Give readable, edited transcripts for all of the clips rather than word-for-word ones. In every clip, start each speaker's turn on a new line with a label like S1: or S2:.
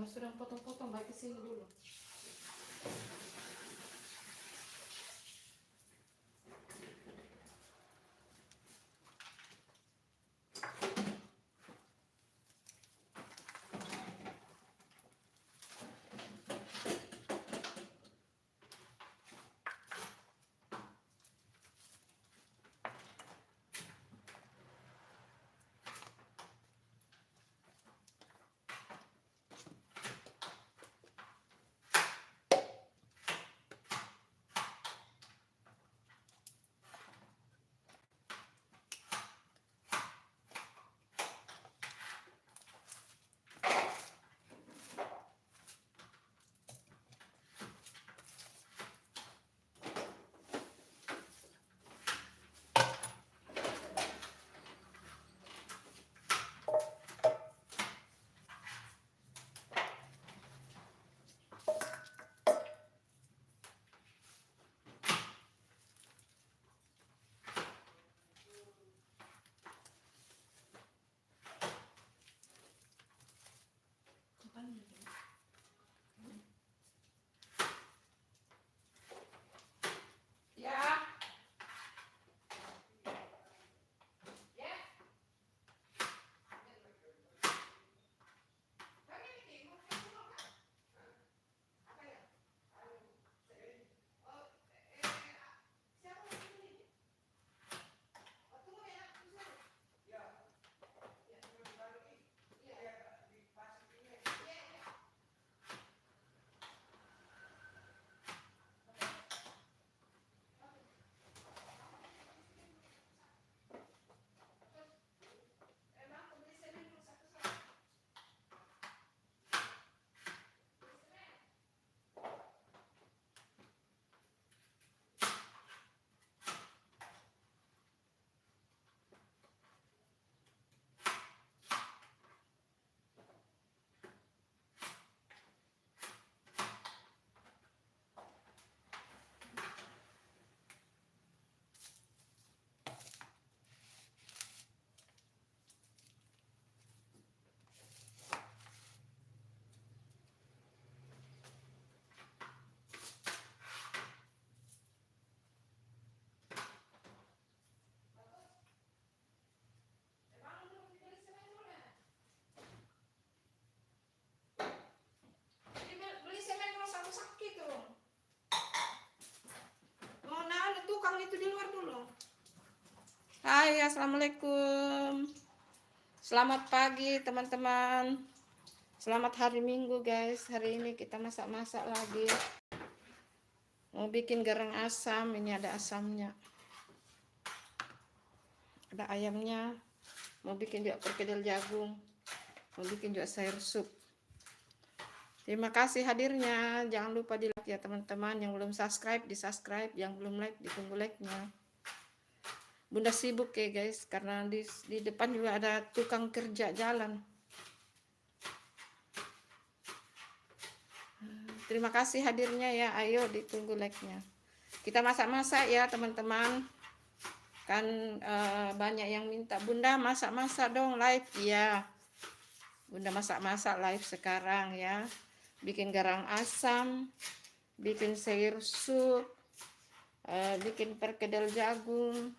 S1: Mama sudah potong-potong, baik ke sini dulu. Ya. Beli semen dulu, satu sakit tuh. Mau ada tukang itu di luar dulu. Hai, assalamualaikum. Selamat pagi teman-teman. Selamat hari Minggu guys. Hari ini kita masak-masak lagi. Mau bikin garang asam. Ini ada asamnya, ada ayamnya. Mau bikin juga perkedel jagung. Mau bikin juga sayur sup. Terima kasih hadirnya. Jangan lupa di like ya teman-teman. Yang belum subscribe, di subscribe. Yang belum like, ditunggu like-nya. Bunda sibuk ya guys, karena di depan juga ada tukang kerja jalan. Terima kasih hadirnya ya. Ayo ditunggu like-nya. Kita masak-masak ya teman-teman. Kan banyak yang minta, Bunda masak-masak dong live. Iya, Bunda masak-masak live sekarang ya. Bikin garang asam, bikin sayur sup, bikin perkedel jagung.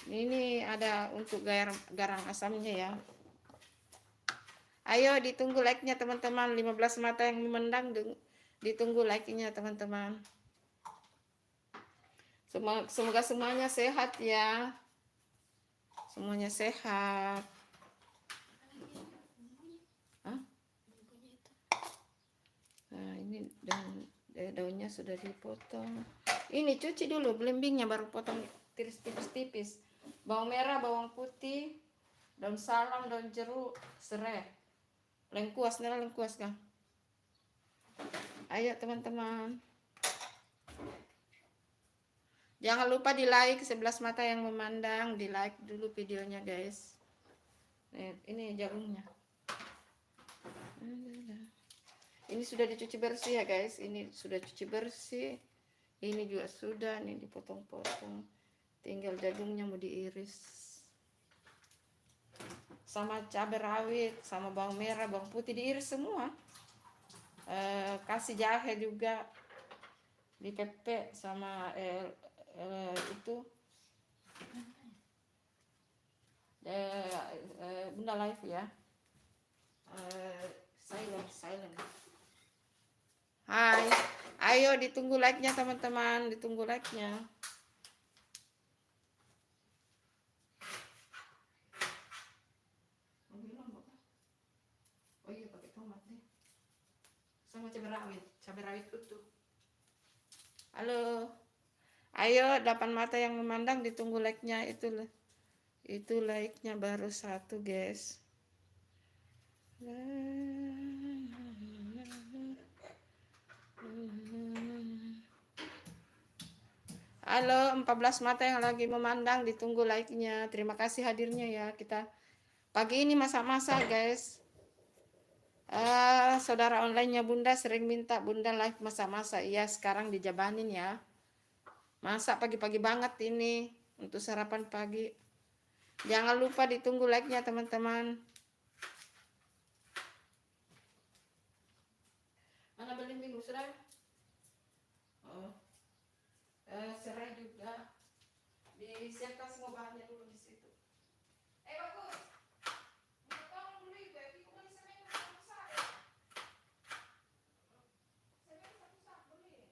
S1: Ini ada untuk garang asamnya ya. Ayo ditunggu like-nya teman-teman. 15 mata yang memandang, ditunggu like-nya teman-teman. Semoga semuanya sehat ya. Semuanya sehat. Hah? Nah, ini daunnya sudah dipotong. Ini cuci dulu belimbingnya, baru potong tipis-tipis. Bawang merah, bawang putih, daun salam, daun jeruk, serai. Lengkuas, nela lengkuas kah? Ayo teman-teman. Jangan lupa di like, 11 mata yang memandang, di like dulu videonya guys. Ini jagungnya. Ini sudah dicuci bersih ya guys. Ini sudah cuci bersih. Ini juga sudah, nih dipotong-potong. Tinggal jagungnya mau diiris. sama cabai rawit, sama bawang merah, bawang putih diiris semua. Kasih jahe juga dipepek sama itu Bunda Live ya. Silent. Hai, ayo ditunggu like-nya teman-teman, ditunggu like-nya. Oh iya pakai tomat deh. Sama cabai rawit utuh. Halo. Ayo 8 mata yang memandang ditunggu like-nya itu like-nya baru 1 guys. Halo 14 mata yang lagi memandang ditunggu like-nya. Terima kasih hadirnya ya. Kita pagi ini masak-masak guys. Saudara online-nya Bunda sering minta Bunda live masak-masak. Iya sekarang dijabanin ya. Masak pagi-pagi banget ini untuk sarapan pagi. Jangan lupa ditunggu like-nya teman-teman. Mana belimbing sudah? Oh. Serai juga. Disiapkan semua bahannya dulu di situ. Bagus. Tolong dulu ibu, aku beli semen satu sak. Semen satu sak beli.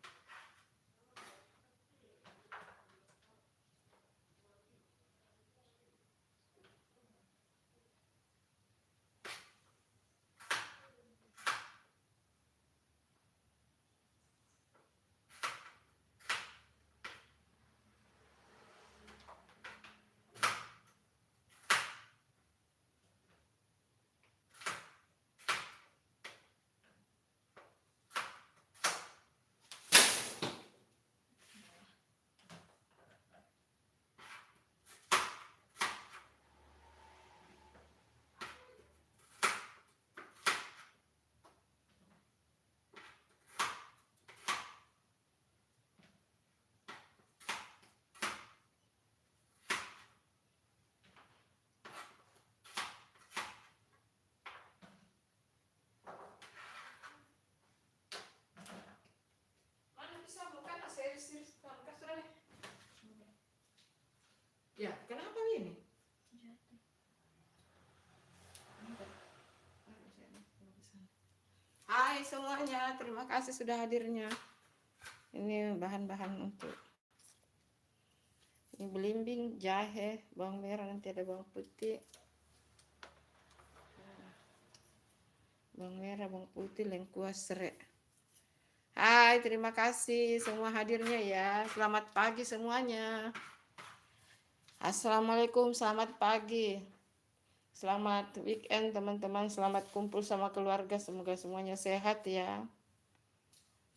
S1: Mana bisa bukan series kas sudah deh. Ya, kenapa ini? Hai semuanya, terima kasih sudah hadirnya. Ini bahan-bahan untuk ini belimbing, jahe, bawang merah, nanti ada bawang putih, bawang merah, bawang putih, lengkuas, serai. Hai, terima kasih semua hadirnya ya. Selamat pagi semuanya. Assalamualaikum, selamat pagi. Selamat weekend teman-teman, selamat kumpul sama keluarga, semoga semuanya sehat ya.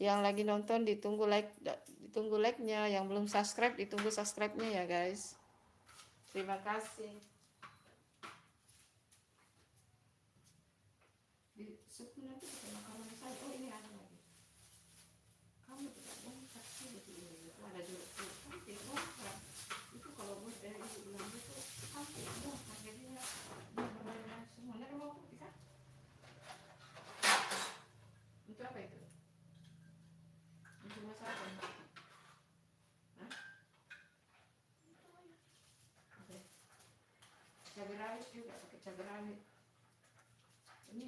S1: Yang lagi nonton ditunggu like-nya, yang belum subscribe ditunggu subscribe-nya ya guys. Terima kasih. Di sup nanti pakai makanan saya. Oh ini ada lagi. Kamu tidak boleh kasih itu ada dulu. Itu kalau buat dari ibu bilang itu sampai harganya dia benar-benar semuanya mau putih kan? Untuk apa itu? Untuk masak apa? Hah? Oke. Cabai rawit juga pakai cabai rawit. Ini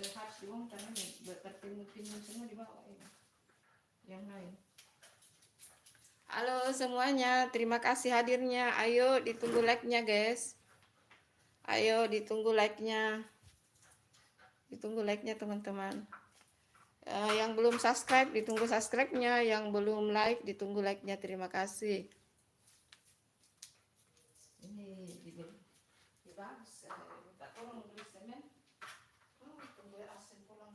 S1: harus diumumkan ini tertimbun-timbun semua di bawah ini. Yang lain. Halo semuanya, terima kasih hadirnya. Ayo ditunggu like-nya guys. Ayo ditunggu like-nya. Ditunggu like-nya teman-teman. Yang belum subscribe ditunggu subscribe-nya, yang belum like ditunggu like-nya. Terima kasih. Ini bagus. Minta tolong beli semen. Tunggu asin pulang.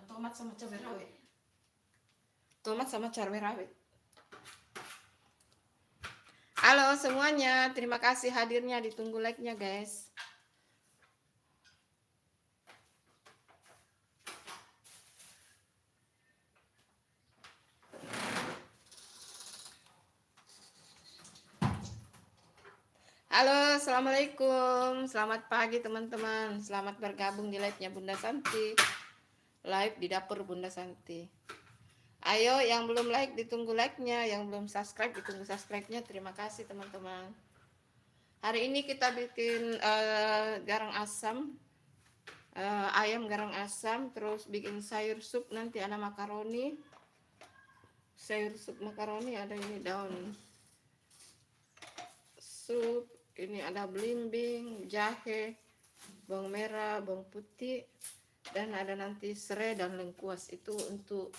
S1: Tomat sama cabai rawit. Tomat sama cabai rawit. Halo semuanya, terima kasih hadirnya, ditunggu like-nya guys. Halo, assalamualaikum, selamat pagi teman-teman, selamat bergabung di live-nya Bunda Santi, live di dapur Bunda Santi. Ayo yang belum like ditunggu like-nya, yang belum subscribe ditunggu subscribe-nya. Terima kasih teman-teman. Hari ini kita bikin garang asam, ayam garang asam, terus bikin sayur sup, nanti ada makaroni, sayur sup makaroni, ada ini daun sup, ini ada belimbing, jahe, bawang merah, bawang putih, dan ada nanti serai dan lengkuas. Itu untuk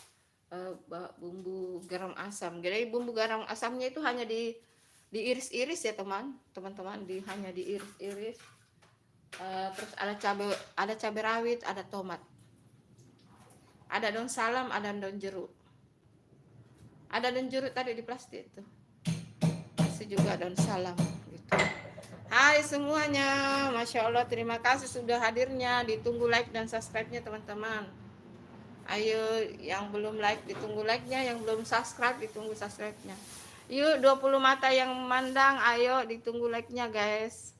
S1: bumbu garam asam. Jadi bumbu garam asamnya itu hanya diiris-iris ya teman-teman, hanya diiris-iris. Terus ada cabai rawit, ada tomat, ada daun salam, ada daun jeruk. Ada daun jeruk tadi di plastik itu. Masih juga daun salam gitu. Hai semuanya, Masya Allah, terima kasih sudah hadirnya. Ditunggu like dan subscribe-nya teman-teman. Ayo yang belum like ditunggu like-nya, yang belum subscribe ditunggu subscribe-nya. Yuk 20 mata yang memandang, ayo ditunggu like-nya guys.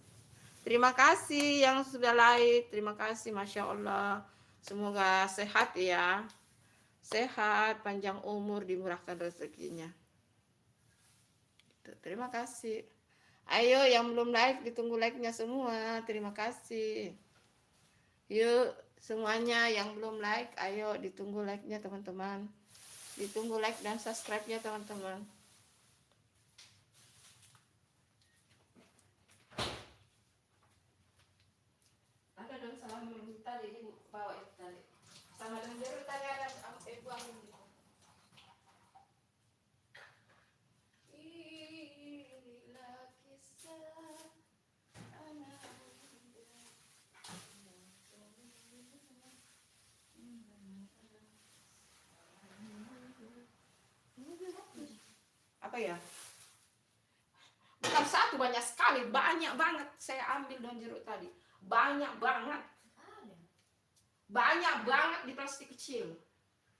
S1: Terima kasih yang sudah like, terima kasih, Masya Allah. Semoga sehat ya, sehat, panjang umur, dimurahkan rezekinya. Terima kasih. Ayo yang belum like ditunggu like-nya semua. Terima kasih. Yuk semuanya yang belum like, ayo ditunggu like-nya teman-teman. Ditunggu like dan subscribe-nya teman-teman. Ada daun salam tadi ibu bawa itu tadi. Sama daun jeruk tadi ada buang ini. Inilah kisah anak muda. Apa ya? Bukan satu, banyak sekali, banyak banget. Saya ambil daun jeruk tadi, banyak banget di plastik kecil,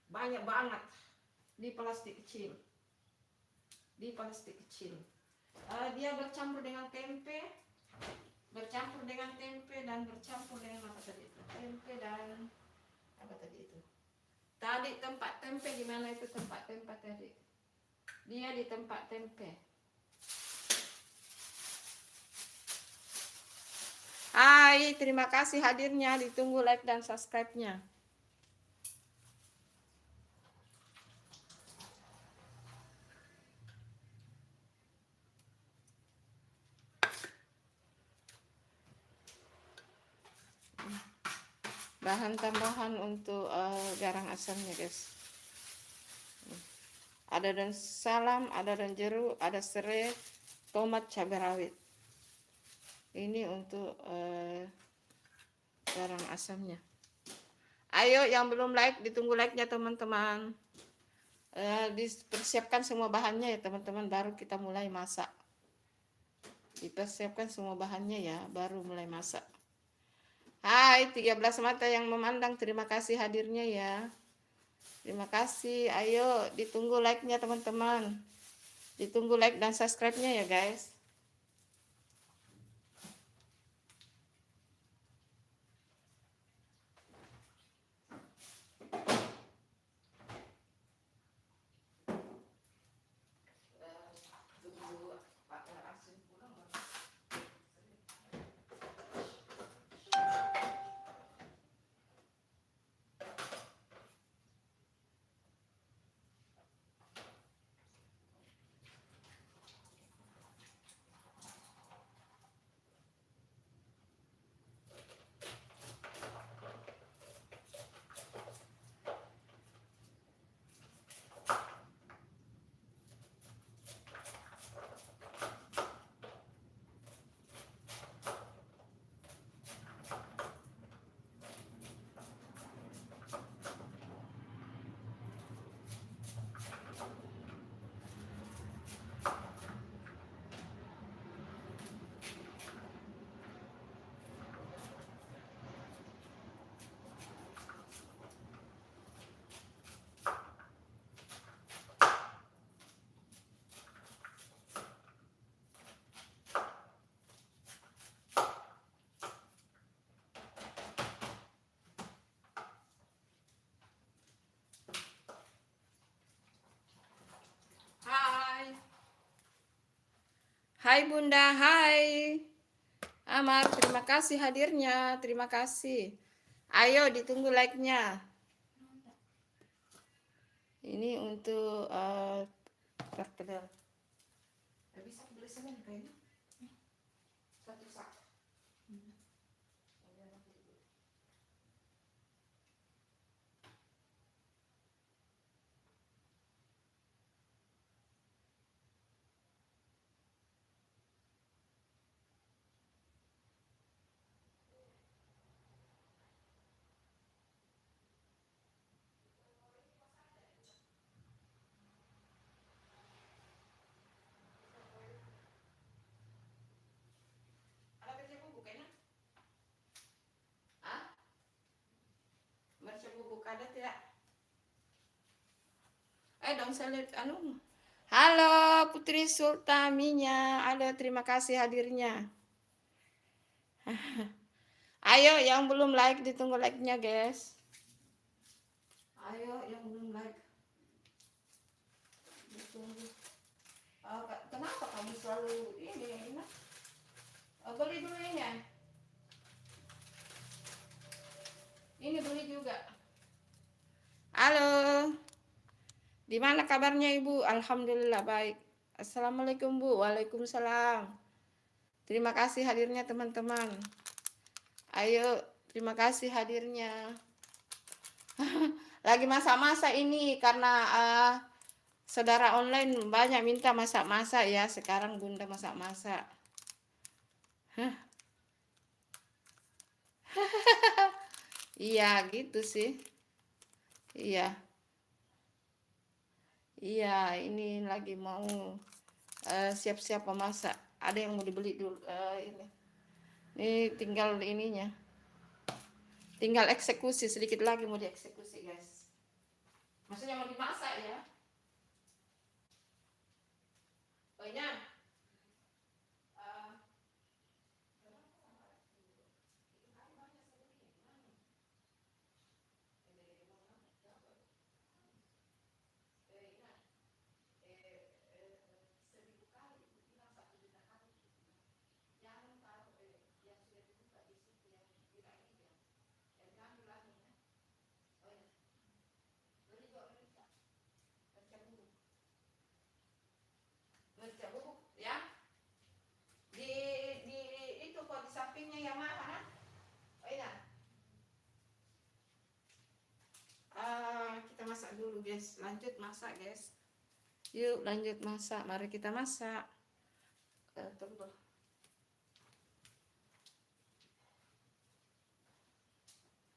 S1: banyak banget di plastik kecil, dia bercampur dengan tempe, dan bercampur dengan apa tadi itu, tempe dan apa tadi itu tadi, tempat tempe. Gimana itu tempat tempe tadi, dia di tempat tempe. Hai, terima kasih hadirnya, ditunggu like dan subscribe-nya. Bahan tambahan untuk garang asamnya guys. Ada daun salam, ada daun jeruk, ada serai, tomat, cabai rawit. Ini untuk garang asamnya. Ayo yang belum like ditunggu like-nya teman-teman. Dipersiapkan semua bahannya ya teman-teman, baru kita mulai masak. Dipersiapkan semua bahannya ya, baru mulai masak. Hai 13 mata yang memandang, terima kasih hadirnya ya. Terima kasih. Ayo ditunggu like-nya teman-teman. Ditunggu like dan subscribe-nya ya guys. Hai Bunda, hai. Amar, terima kasih hadirnya, terima kasih. Ayo ditunggu like-nya. Ini untuk perkedel. Bisa beli semen kayaknya. Satu sak. Ada baca buku kayaknya? Ah? Baca buku ada tidak? Dong saya lihat anu. Halo Putri Sultaminya, halo terima kasih hadirnya. Ayo yang belum like ditunggu like-nya guys. Ayo yang belum like ditunggu. Kenapa kamu selalu ini? Beli dulu ini ya. Ini beli juga. Halo. Di mana kabarnya Ibu? Alhamdulillah baik. Assalamualaikum Bu. Waalaikumsalam. Terima kasih hadirnya teman-teman. Ayo, terima kasih hadirnya. Lagi masak-masak ini karena saudara online banyak minta masak-masak ya. Sekarang Bunda masak-masak. Iya, gitu sih. Iya. Iya, ini lagi mau siap-siap memasak. Ada yang mau dibeli dulu ini. Ini tinggal ininya. Tinggal eksekusi, sedikit lagi mau dieksekusi, guys. Maksudnya mau dimasak ya. Oh iya. Baca buku ya. Di itu kok di sampingnya yang mana? Oh iya. Kita masak dulu guys. Lanjut masak guys. Yuk lanjut masak. Mari kita masak. Tunggu.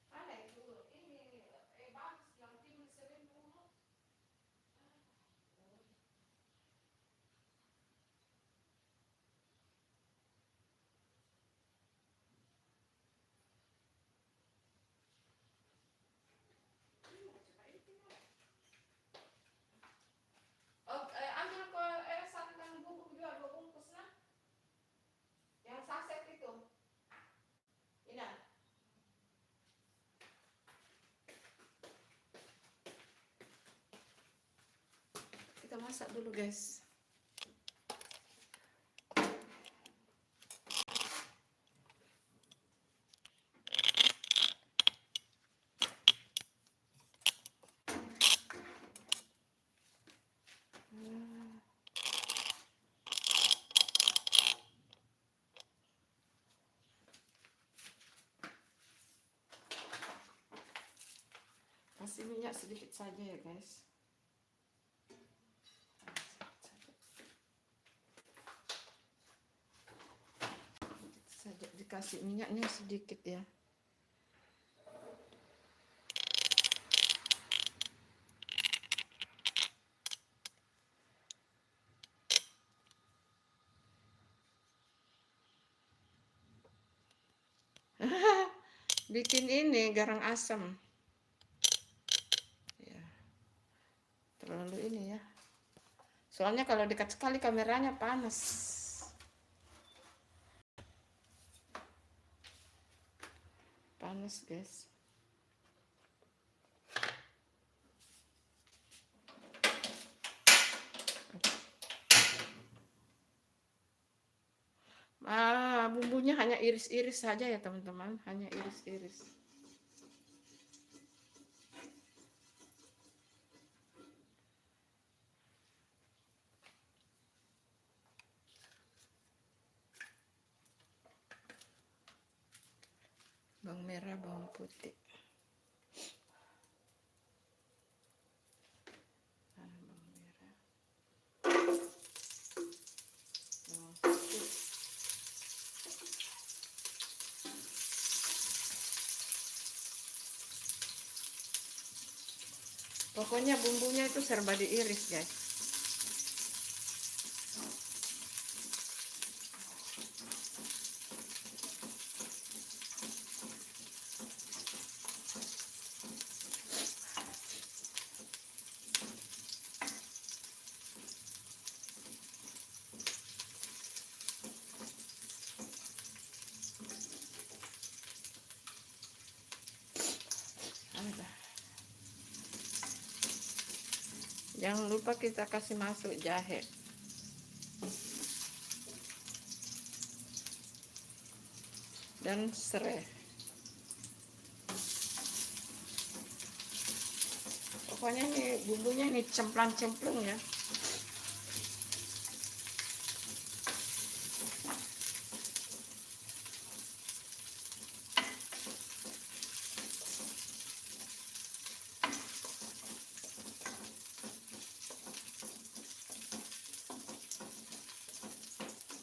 S1: Ada itu ini bagus yang timbul sering dulu. Oh, ambil ke satu bubuk juga 2 bungkus nah. Yang saset itu. Ini. Kita masak dulu guys. Kasih minyak sedikit saja ya guys. Saja dikasih minyaknya sedikit ya. Bikin ini garang asam. Ya. Terlalu ini ya. Soalnya kalau dekat sekali kameranya panas. Panas guys. bumbunya hanya iris-iris saja ya teman-teman, hanya iris-iris. Bawang merah, bawang putih. Pokoknya bumbunya itu serba diiris, guys. Jangan lupa kita kasih masuk jahe. Dan serai. Pokoknya nih bumbunya nih cemplang-cemplung ya.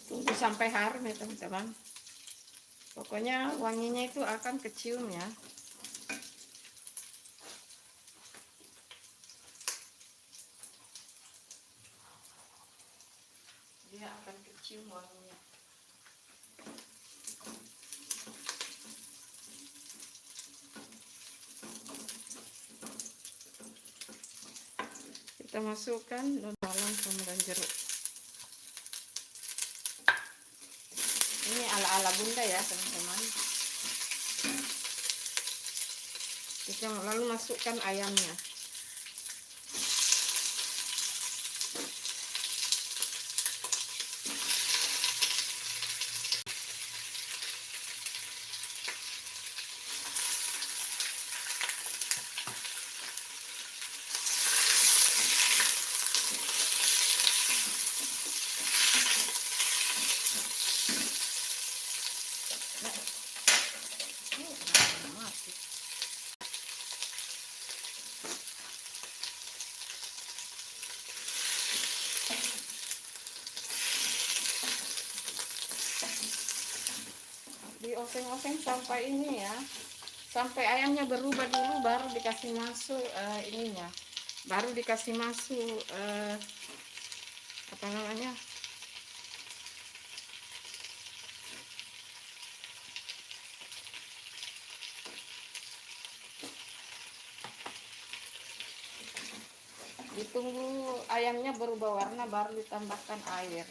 S1: Tunggu sampai harum ya teman-teman. Pokoknya wanginya itu akan kecium ya. Dia akan kecium wanginya. Kita masukkan daun dan jeruk. Ini ala-ala bunda ya teman-teman. Kita lalu masukkan ayamnya. Dioseng-oseng sampai ini ya, sampai ayamnya berubah dulu, baru dikasih masuk ininya, baru dikasih masuk apa namanya, ditunggu ayamnya berubah warna baru ditambahkan air.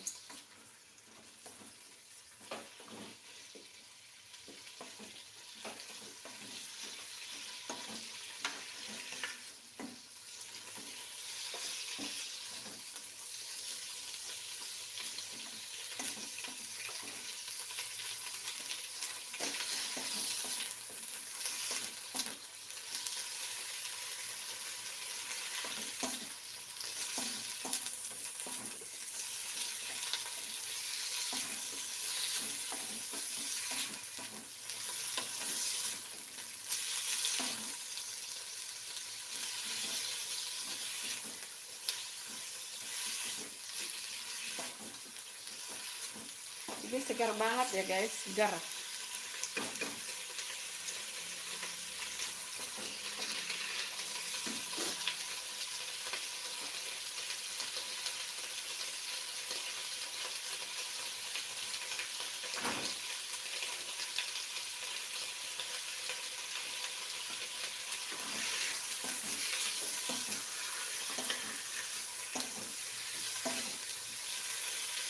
S1: Ini segar banget ya guys, segar.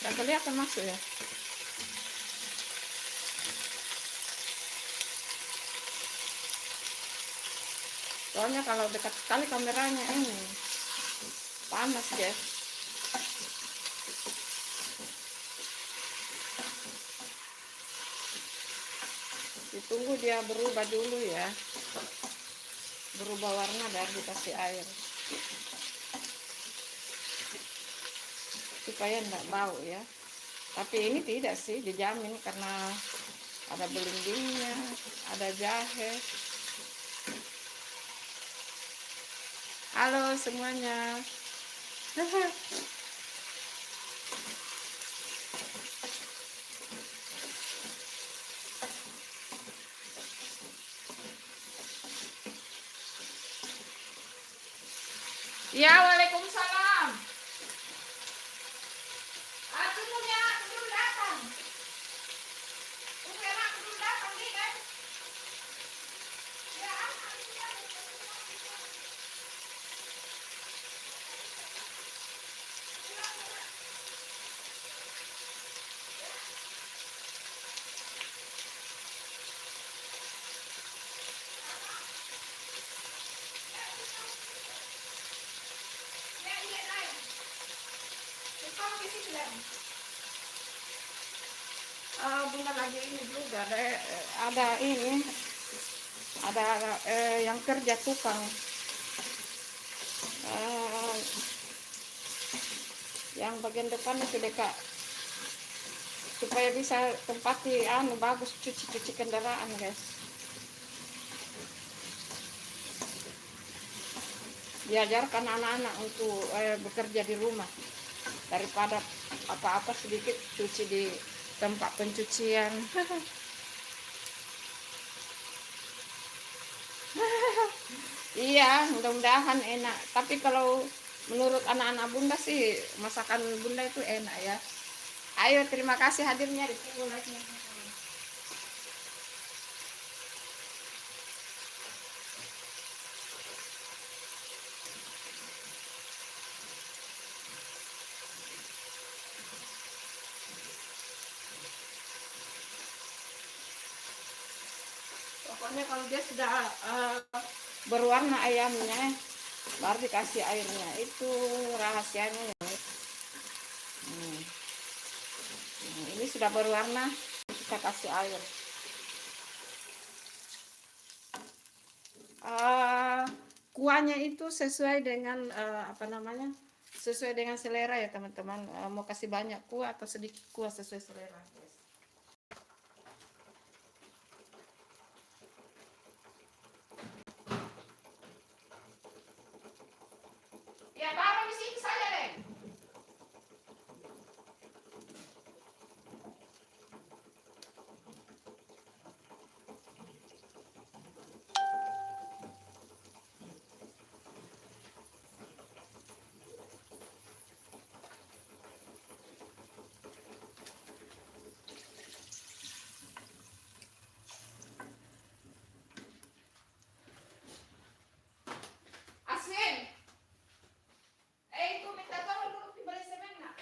S1: Gak kelihatan masuk ya. Soalnya kalau dekat sekali kameranya ini panas ya. Ditunggu dia berubah dulu ya, berubah warna baru dikasih air supaya enggak bau ya. Tapi ini tidak sih, dijamin karena ada belimbingnya, ada jahe. Halo semuanya. Ya, waalaikumsalam. Tunggu ya, belum datang. Tunggu ya, Mak, belum datang nih, guys. Ya, ya, iya, naik. Kamu di sini, Dan. Bunga lagi ini juga ada ini, ada yang kerja tukang. Yang bagian depan itu dekat supaya bisa tempati bagus cuci kendaraan, guys. Diajarkan anak-anak untuk bekerja di rumah daripada apa-apa sedikit cuci di tempat pencucian. Iya, mudah-mudahan enak. Tapi kalau menurut anak-anak Bunda sih masakan Bunda itu enak ya. Ayo, terima kasih hadirnya, ditunggu lagi. Pokoknya kalau dia sudah berwarna ayamnya, baru dikasih airnya. Itu rahasianya ya. Ini sudah berwarna, kita kasih air. Kuahnya itu sesuai dengan apa namanya, sesuai dengan selera ya teman-teman. Mau kasih banyak kuah atau sedikit kuah sesuai selera. Ya, taruh di sini saja deh. Asin. Itu minta tolong dulu dibeli semen nak.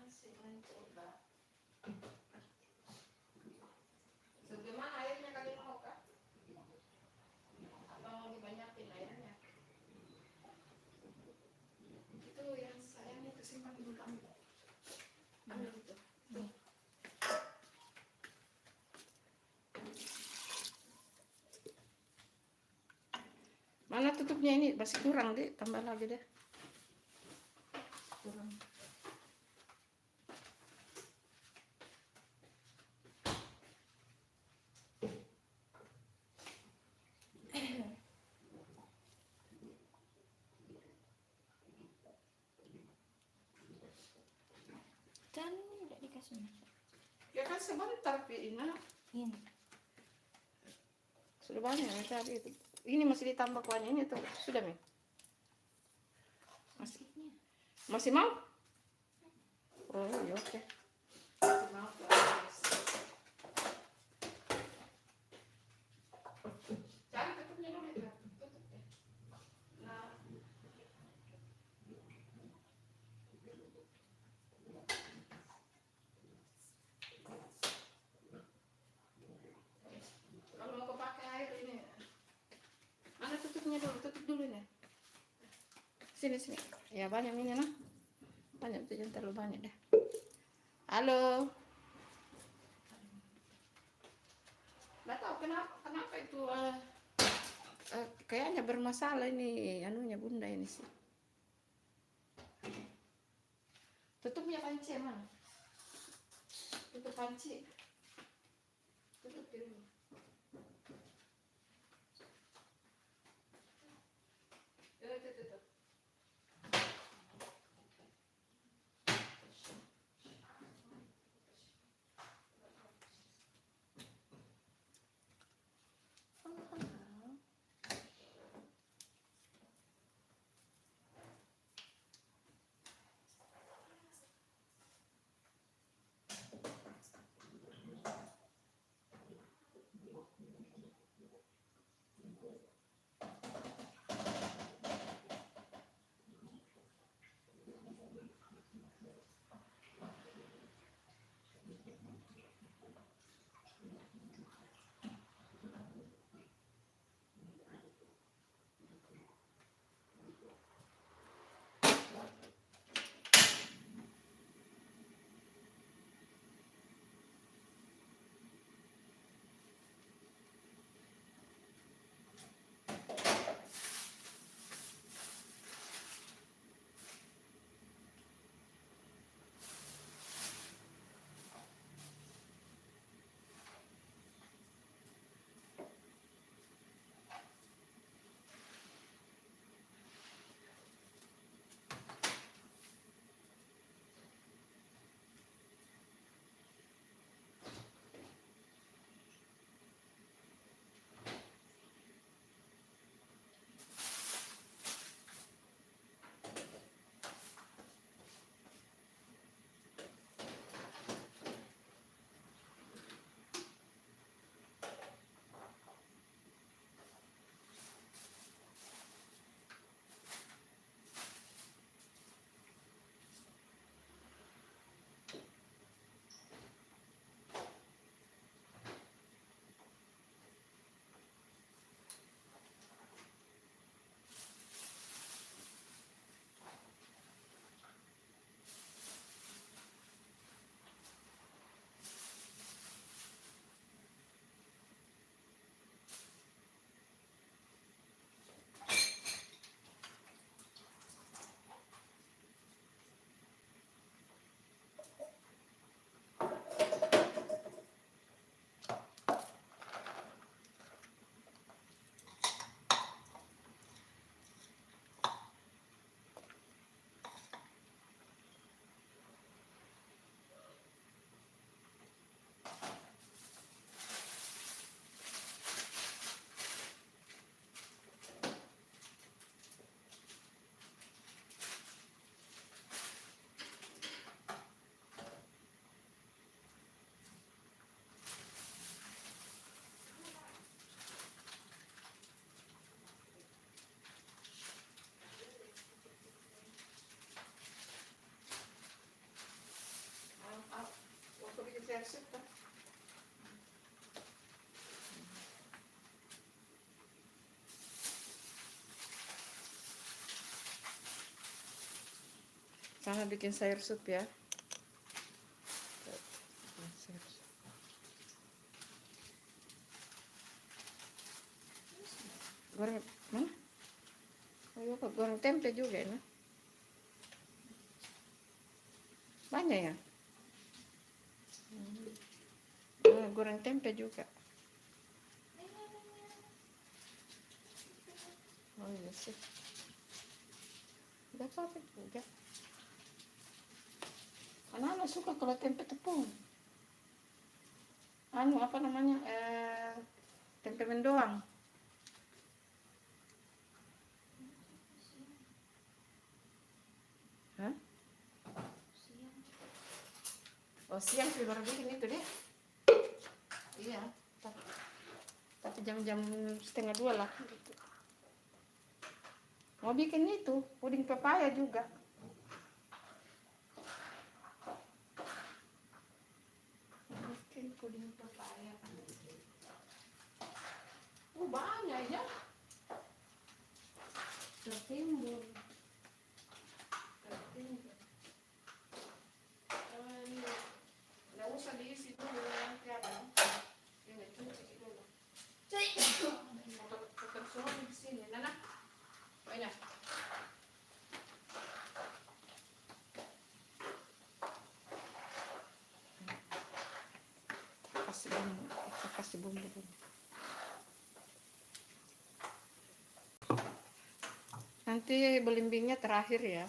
S1: Masih mencoba. Bagaimana airnya kalian mau kah? Atau mau dibanyakin airnya? Itu yang sayangnya kesimpan dulu kamu. Ambil itu. Tuh. Mana tutupnya ini masih kurang deh, tambah lagi deh. Kurang.
S2: Kan udah dikasih masuk.
S1: Ya kan sebentar Ina.
S2: Ini.
S1: Sudah banyak ya tadi itu. Ini masih ditambah kuahnya ini tuh. Sudah Mi? Masih mau? Oh iya oke. Masih mau tuh. Cari tutupnya dulu ya. Tutup ya. Nah. Kalau mau kau pakai air ini. Mana tutupnya dulu? Tutup dulu nih. Sini sini. Ya banyak ini nah. Banyak tuh jangan terlalu banyak deh. Halo. Nggak tahu kenapa itu kayaknya bermasalah ini anunya bunda ini sih. Tutupnya panci mana? Tutup panci. Tutup dulu. Tutup. Waktu bikin resep kan. Sama bikin sayur sup ya. Goreng mana? Ayo goreng tempe juga ya. Banyak ya. Goreng tempe juga. Oh iya sih. Gak apa-apa juga. Anak-anak suka kalau tempe tepung. Anu apa namanya? Tempe mendoan. Hah? Oh siang sih baru bikin itu deh. Iya. Tapi jam-jam 1:30 lah. Gitu. Mau bikin itu puding pepaya juga. Bikin puding pepaya. Banyak ya. Tertimbun. Nggak usah diisi dulu nanti ada. Ini cuci dulu. Tetap semua di sini, Nana. Banyak. Kasih bumbu. Nanti belimbingnya terakhir ya.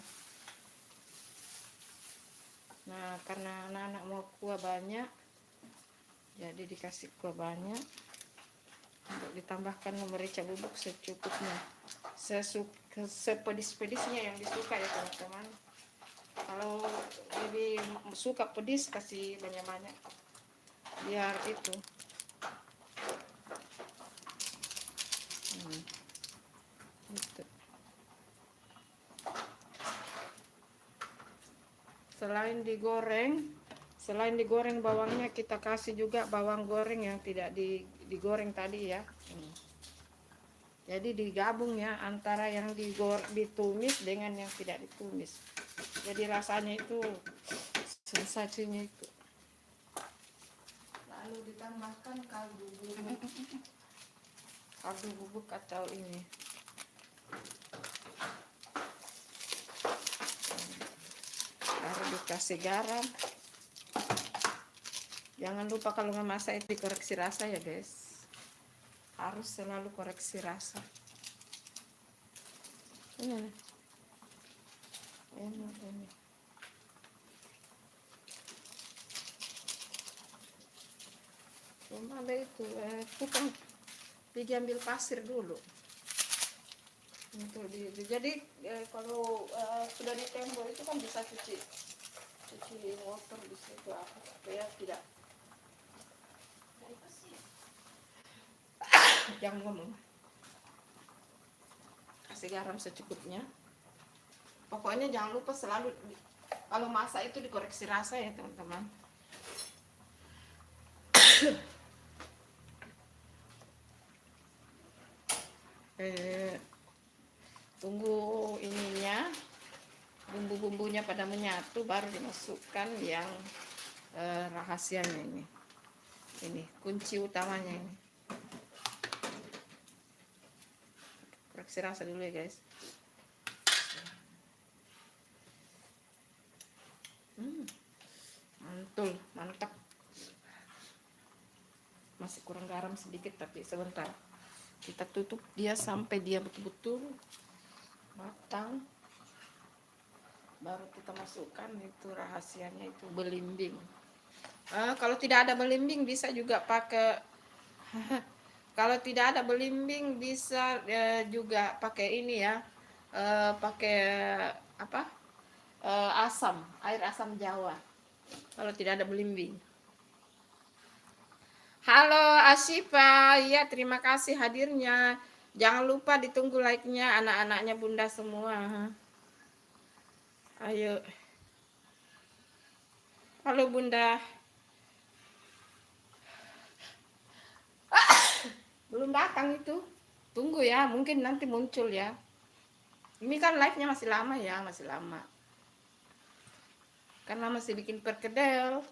S1: Nah, karena anak-anak mau kuah banyak, jadi dikasih kuah banyak. Untuk ditambahkan merica bubuk secukupnya, sepedis-pedisnya yang disuka ya teman-teman. Kalau lebih suka pedis kasih banyak-banyak, biar itu. Gitu. Selain digoreng bawangnya, kita kasih juga bawang goreng yang tidak digoreng tadi ya. Jadi digabung ya antara yang ditumis dengan yang tidak ditumis. Jadi rasanya itu sensasinya itu. Lalu ditambahkan kaldu bubuk atau ini. Baru dikasih garam. Jangan lupa kalau memasak itu dikoreksi rasa ya guys. Harus selalu koreksi rasa. Ini. Cuma ada itu, tukang diambil pasir dulu. Untuk jadi kalau sudah di tembok itu kan bisa cuci motor di situ apa supaya tidak. Jangan ngomong. Kasih garam secukupnya. Pokoknya jangan lupa selalu kalau masak itu dikoreksi rasa ya teman-teman. Tunggu ininya, bumbu-bumbunya pada menyatu, baru dimasukkan yang rahasianya ini. Ini kunci utamanya ini. Koreksi rasa dulu ya guys. Mantul, mantap. Masih kurang garam sedikit tapi sebentar. Kita tutup dia sampai dia betul-betul matang. Baru kita masukkan itu rahasianya itu belimbing. Kalau tidak ada belimbing bisa juga pakai kalau tidak ada belimbing bisa juga pakai ini ya. Pakai apa? Air asam Jawa. Kalau tidak ada belimbing. Halo Asyifa, ya terima kasih hadirnya. Jangan lupa ditunggu like-nya anak-anaknya Bunda semua. Ayo. Halo Bunda. Belum datang itu. Tunggu ya, mungkin nanti muncul ya. Ini kan live-nya masih lama ya, masih lama. Karena masih bikin perkedel.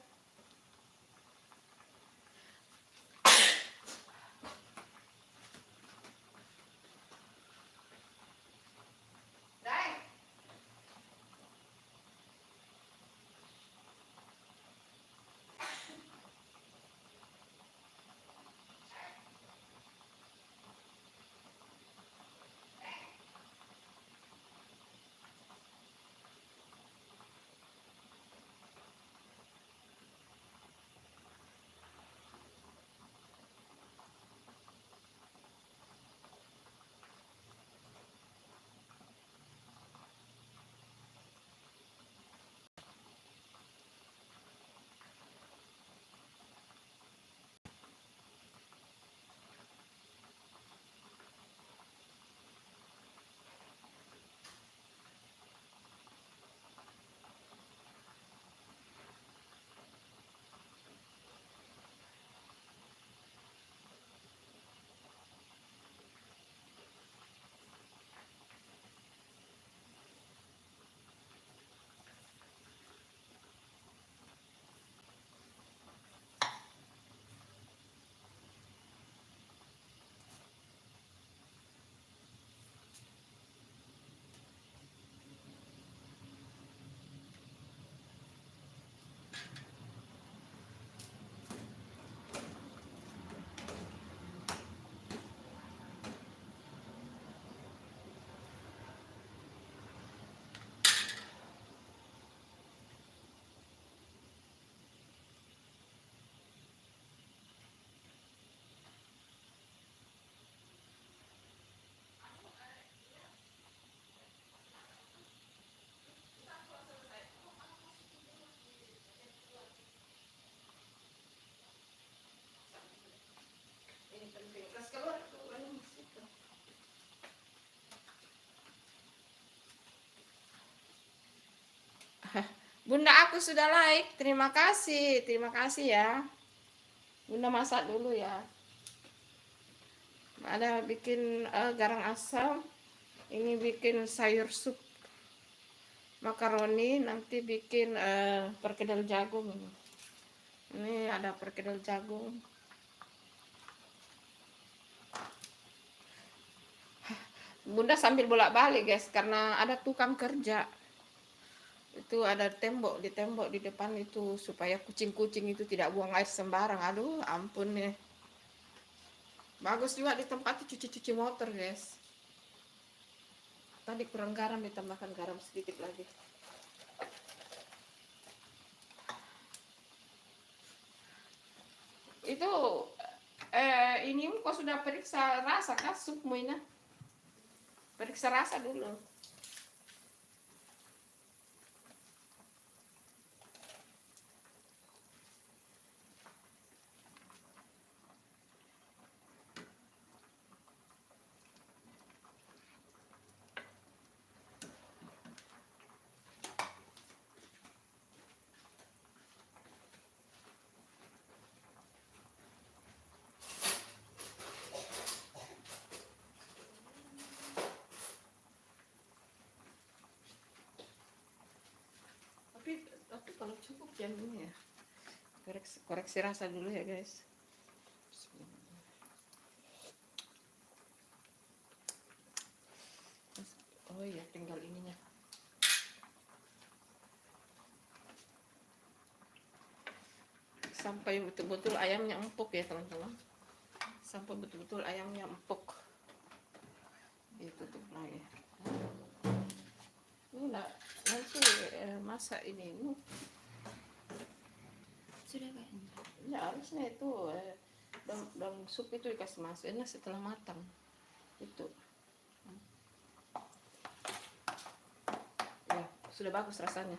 S1: Bunda aku sudah like, terima kasih ya. Bunda masak dulu ya. Ada bikin garang asam, ini bikin sayur sup makaroni, nanti bikin perkedel jagung. Ini ada perkedel jagung. Bunda sambil bolak-balik guys, karena ada tukang kerja. Itu ada tembok di depan itu, supaya kucing-kucing itu tidak buang air sembarang. Aduh ampun nih. Bagus juga di tempat cuci-cuci motor guys. Tadi kurang garam, ditambahkan garam sedikit lagi. Itu ini kok sudah periksa rasa kah supmu ini? Periksa rasa dulu. Tapi kalau cukup jam ini ya. Koreksi rasa dulu ya guys. Oh iya, tinggal ininya. Sampai betul-betul ayamnya empuk ya teman-teman. Sampai betul-betul ayamnya empuk. Ditutup lagi. Ini nanti masak ini.
S2: Sudah kan?
S1: Ya harusnya itu daun sup itu dikasih masuk. Ini setelah matang. Itu. Ya, sudah bagus rasanya.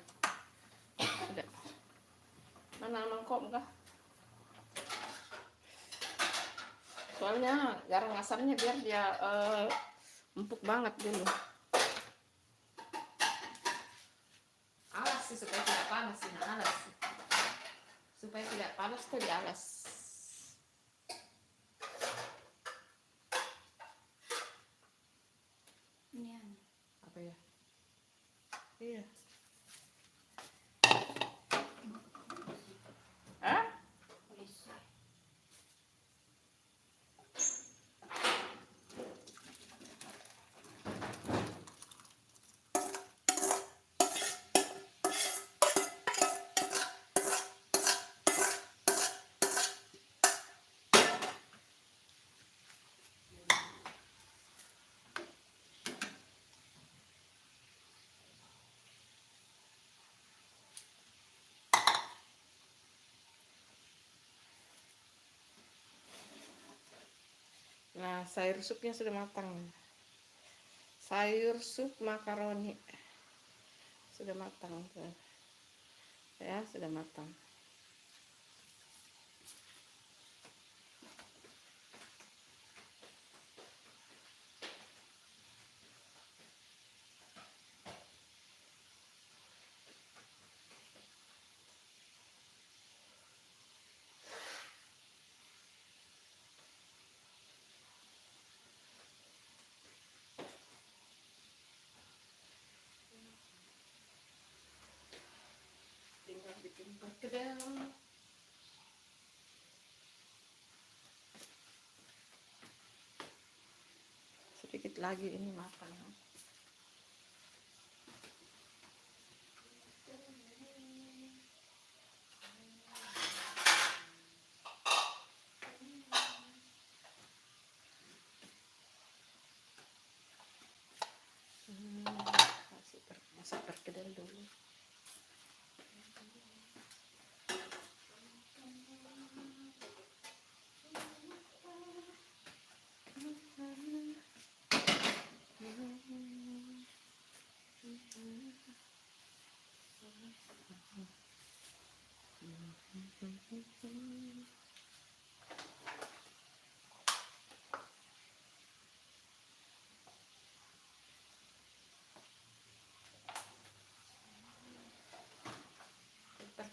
S1: Sudah. Mana mangkok enggak? Soalnya garang asamnya biar dia empuk banget dulu. Alas sih supaya tidak panas sih, alas. Supaya tidak panas tuh dialas.
S2: Ini
S1: Apa ya? Iya. Hah?
S2: polisi.
S1: Nah, sayur supnya sudah matang. Sayur sup makaroni sudah matang. Ya, sudah matang. Tinggal bikin perkedel. Sedikit lagi ini matang. Masak perkedel dulu.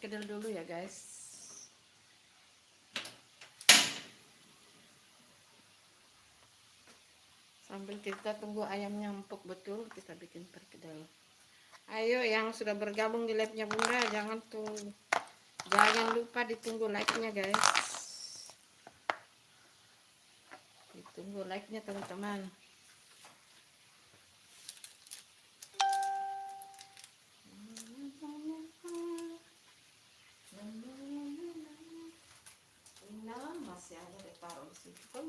S1: perkedel dulu ya guys. Sambil kita tunggu ayamnya empuk betul, kita bikin perkedel. Ayo yang sudah bergabung di live-nya Bunda, jangan lupa ditunggu like-nya guys. Ditunggu like-nya teman-teman. Masih ada ditaruh di situ.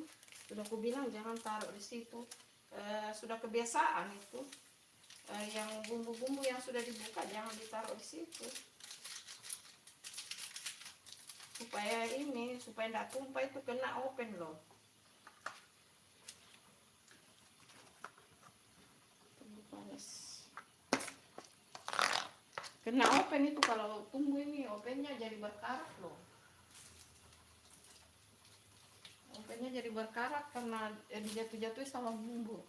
S1: Sudah aku bilang jangan taruh di situ. Sudah kebiasaan itu. Yang bumbu-bumbu yang sudah dibuka jangan ditaruh di situ. Supaya tidak tumpah, itu kena open loh. Tunggu panas. Kena open itu kalau tunggu ini opennya jadi berkarat loh. Opennya jadi berkarat karena dijatuh-jatuh sama bumbu.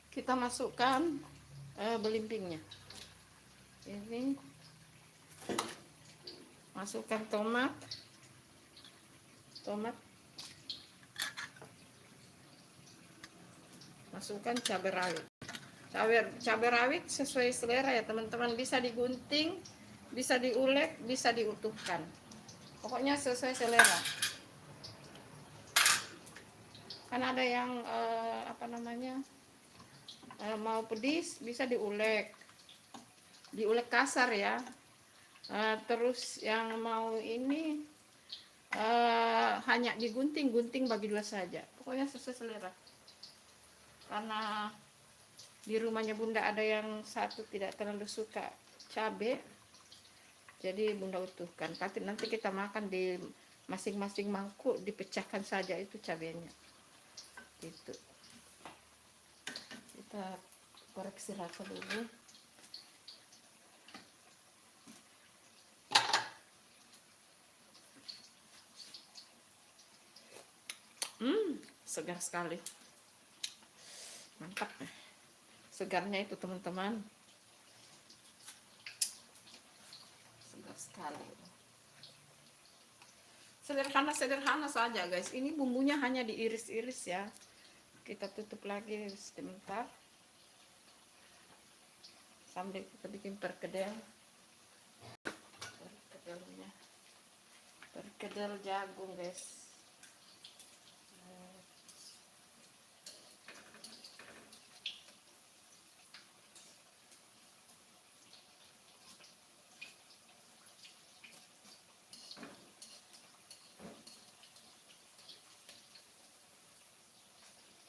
S1: Kita masukkan belimbingnya. Ini masukkan tomat, masukkan cabai rawit. Cabai rawit sesuai selera ya teman-teman, bisa digunting, bisa diulek, bisa diutuhkan. Pokoknya sesuai selera. Kan ada yang mau pedis bisa diulek kasar ya. Terus yang mau ini hanya digunting bagi dua saja. Pokoknya sesuai selera. Karena di rumahnya Bunda ada yang satu tidak terlalu suka cabai, jadi Bunda utuhkan. Nanti kita makan di masing-masing mangkuk, dipecahkan saja itu cabainya. Gitu. Kita koreksi rasa dulu. Segar sekali. Mantap. Segarnya itu teman-teman. Segar sekali. Sederhana saja guys. Ini bumbunya hanya diiris-iris ya. Kita tutup lagi sebentar. Sambil kita bikin perkedel. Perkedel jagung guys.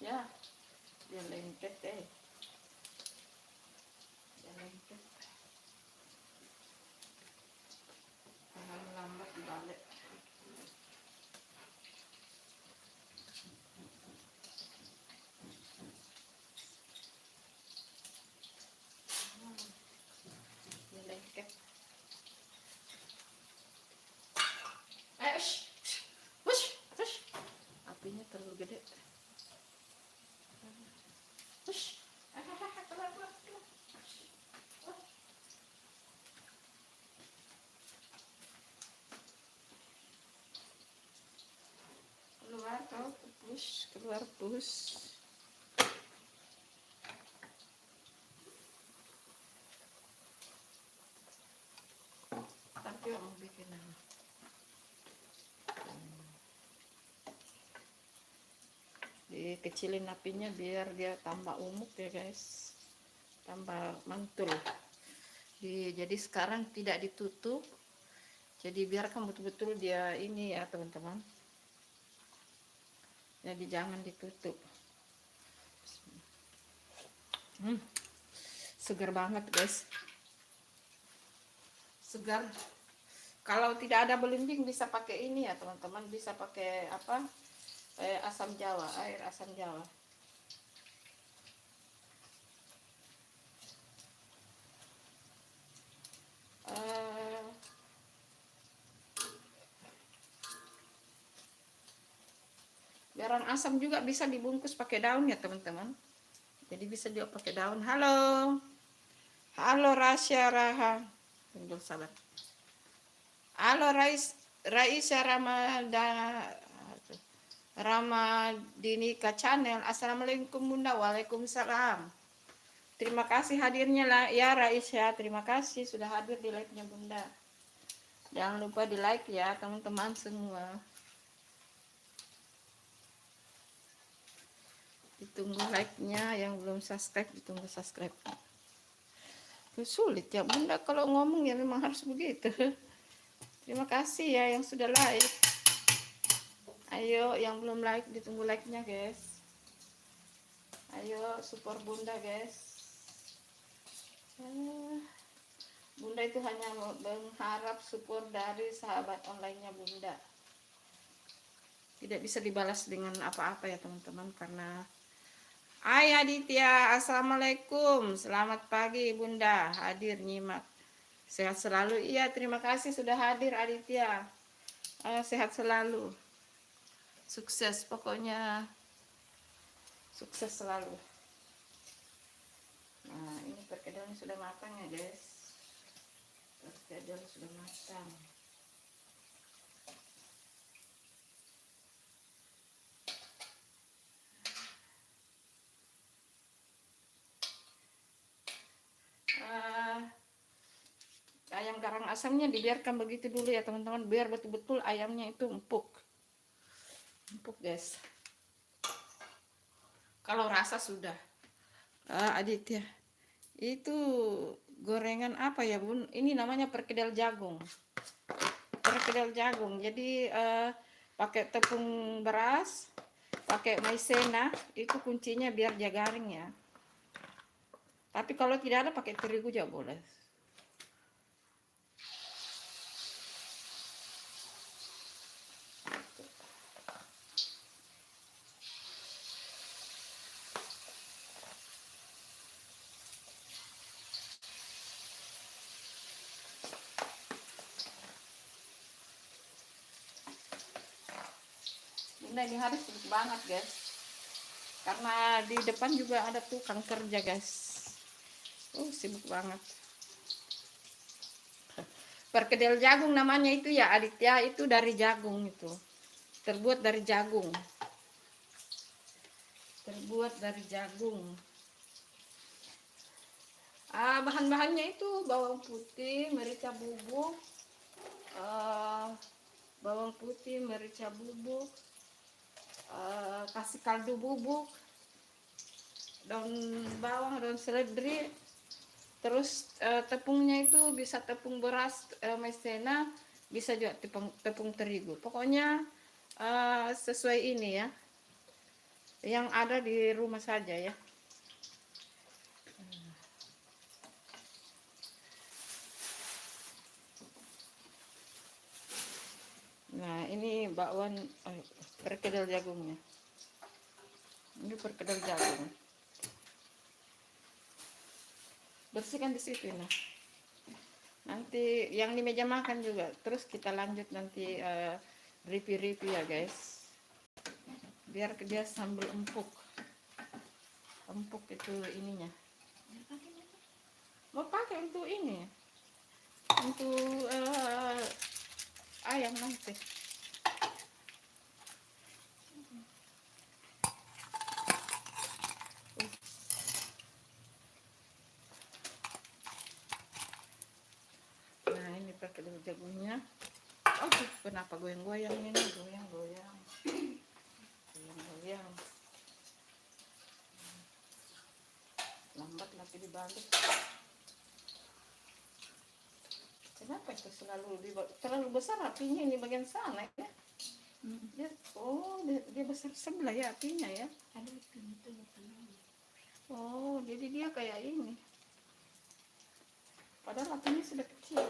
S1: Ya, dia lengket deh. Dia lengket. Jangan lambat dibalik. Dia lengket. Hush. Apinya terlalu gede. Keluar pus. Tapi mau bikin dikecilin apinya biar dia tambah umuk ya guys, tambah mantul. Jadi sekarang tidak ditutup, jadi biarkan betul-betul dia ini ya teman-teman, jadi jangan ditutup. Segar banget guys, segar. Kalau tidak ada belimbing bisa pakai ini ya teman-teman, bisa pakai apa, asam jawa, air asam jawa. Garam asam juga bisa dibungkus pakai daun ya teman-teman, jadi bisa juga pakai daun. Halo Rasya Raha, tunggu sabar. Halo Raisya Ramadinika Channel. Assalamualaikum Bunda. Waalaikumsalam. Terima kasih hadirnya lah ya Raisya, terima kasih sudah hadir di live-nya Bunda. Jangan lupa di like ya teman-teman semua. Ditunggu like-nya, yang belum subscribe ditunggu subscribe. Sulit ya Bunda kalau ngomong ya, memang harus begitu. Terima kasih ya yang sudah like. Ayo yang belum like ditunggu like-nya guys. Ayo support Bunda guys. Bunda itu hanya mengharap support dari sahabat online-nya Bunda. Tidak bisa dibalas dengan apa-apa ya teman-teman, karena Hai Aditya, assalamualaikum, selamat pagi Bunda, hadir nyimak, sehat selalu. Iya terima kasih sudah hadir Aditya, sehat selalu, sukses pokoknya, sukses selalu. Nah ini perkedelnya sudah matang ya guys, perkedel sudah matang. Ayam garang asamnya dibiarkan begitu dulu ya teman-teman, biar betul-betul ayamnya itu empuk guys. Kalau rasa sudah Aditya itu gorengan apa ya Bun, ini namanya perkedel jagung, jadi pakai tepung beras, pakai maizena, itu kuncinya biar dia garing ya. Tapi kalau tidak ada pakai terigu juga boleh. Bunda ini harus sibuk banget guys, karena di depan juga ada tukang kerja guys. Sibuk banget. Perkedel jagung namanya itu ya Aditya, itu dari jagung, itu terbuat dari jagung, bahan-bahannya itu bawang putih, merica bubuk, kasih kaldu bubuk, daun bawang, daun seledri, terus tepungnya itu bisa tepung beras, maizena, bisa juga tepung terigu. Pokoknya sesuai ini ya, yang ada di rumah saja ya. Nah ini bakwan, perkedel jagungnya. Ini perkedel jagung. Bersihkan di situ nah. Nanti yang di meja makan juga. Terus kita lanjut nanti review ya guys. Biar dia sambil empuk. Empuk itu ininya. Mau pakai untuk ini. Untuk ayam nanti. Nah ini perkedel jagungnya. Kenapa goyang-goyang ini? Goyang-goyang. masih dibalik. Kenapa itu terlalu besar apinya ini bagian sana ya? Dia besar sebelah ya apinya ya.
S2: Ada pintu tenang.
S1: Oh, jadi dia kayak ini. Padahal apinya sudah kecil.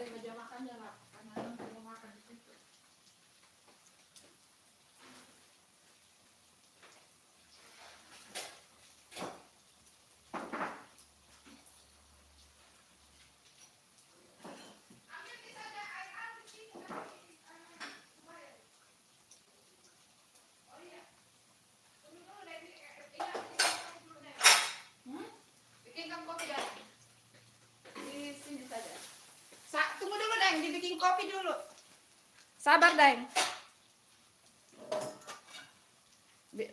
S1: Meja makannya lah, karena nanti mau makan di situ. Bikinkan kopi dah. Di sini saja. Tunggu dulu Deng, dibikin kopi dulu. Sabar Deng.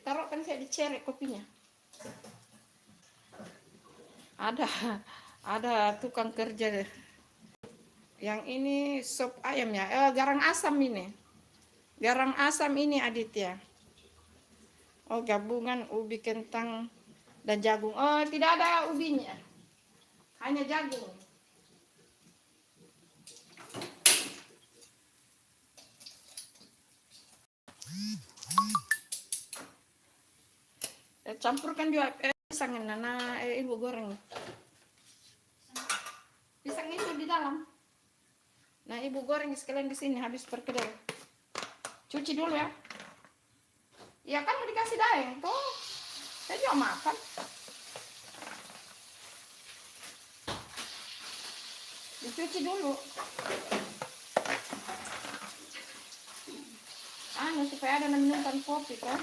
S1: Taruh kan saya dicerek kopinya. Ada tukang kerja. Yang ini sop ayamnya, garang asam ini. Garang asam ini Aditya. Oh, gabungan ubi kentang dan jagung. Oh, tidak ada ubinya. Hanya jagung. Campurkan juga pisang ibu goreng. Pisang itu di dalam. Nah, ibu goreng sekalian di sini habis perkedel. Cuci dulu ya. Ya kan mau dikasih daeng tuh. Saya juga makan. Dicuci dulu. Supaya ada minumkan kopi kan.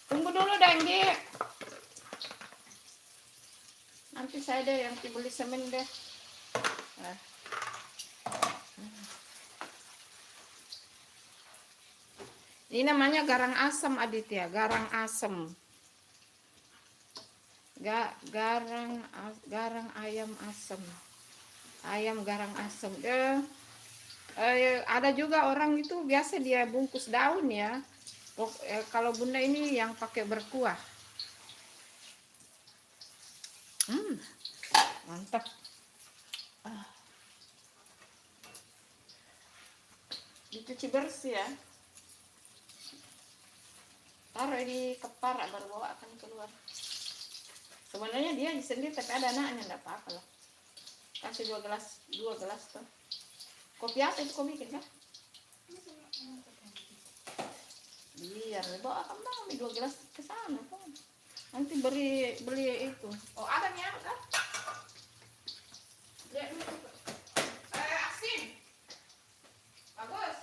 S1: Tunggu dulu Denggi. Nanti saya deh yang beli semen deh. Nah. Ini namanya garang asam Aditya, garang asam. Garang ayam asam. Ayam garang asam. Ada juga orang itu biasa dia bungkus daun ya. Kalau Bunda ini yang pakai berkuah. Mantap. Dicuci bersih ya. Taruh di kepara baru bawa akan keluar. Sebenarnya dia sendiri tapi ada anaknya, enggak apa-apa lah. Kasih 2 gelas tuh. Kopi apa itu kau bikin kan? Biar bawa akan bang 2 gelas ke sana kan. Nanti beli itu. Oh, ada nih kan? Lihat dulu. Asin. Bagus.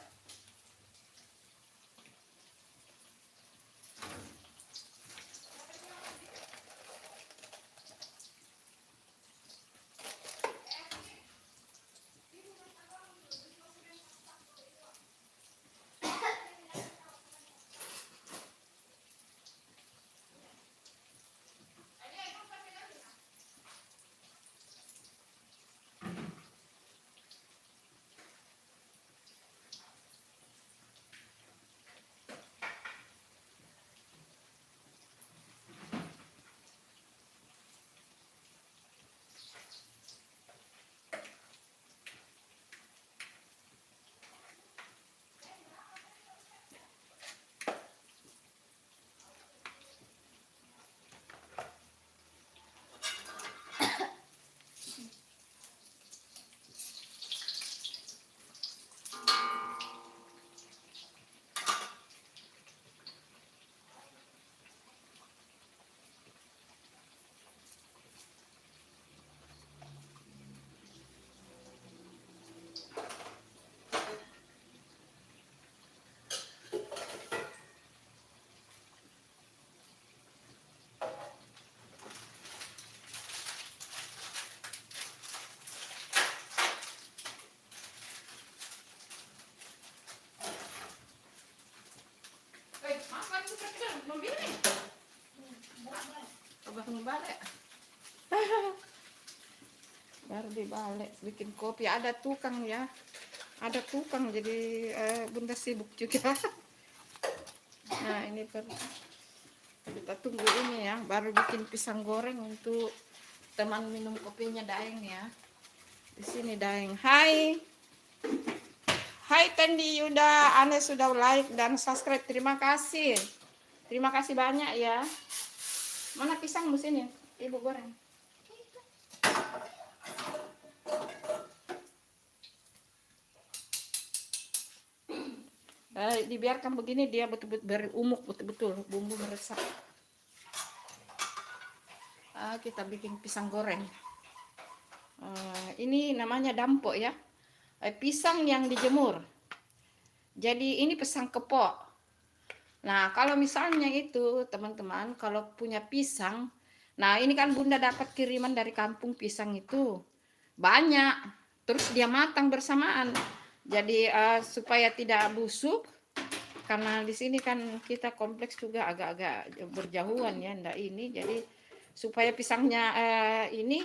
S1: Baru balik. Baru dibalik bikin kopi, ada tukang ya. ada tukang, jadi Bunda sibuk juga. Nah ini kita tunggu ini ya, baru bikin pisang goreng untuk teman minum kopinya Daeng ya. Di sini Daeng. Hai. Hai Tendi Yuda, Ane sudah like dan subscribe. Terima kasih. Terima kasih banyak ya. Mana pisang sini? Ibu goreng. Dibiarkan begini dia betul-betul berumuk, betul-betul bumbu meresap. Kita bikin pisang goreng. Ini namanya dampok ya. Pisang yang dijemur. Jadi ini pisang kepok. Nah kalau misalnya itu teman-teman, kalau punya pisang, nah ini kan Bunda dapat kiriman dari kampung pisang itu banyak, terus dia matang bersamaan. Jadi supaya tidak busuk, karena di sini kan kita kompleks juga agak-agak berjauhan ya, ndak ini. Jadi supaya pisangnya ini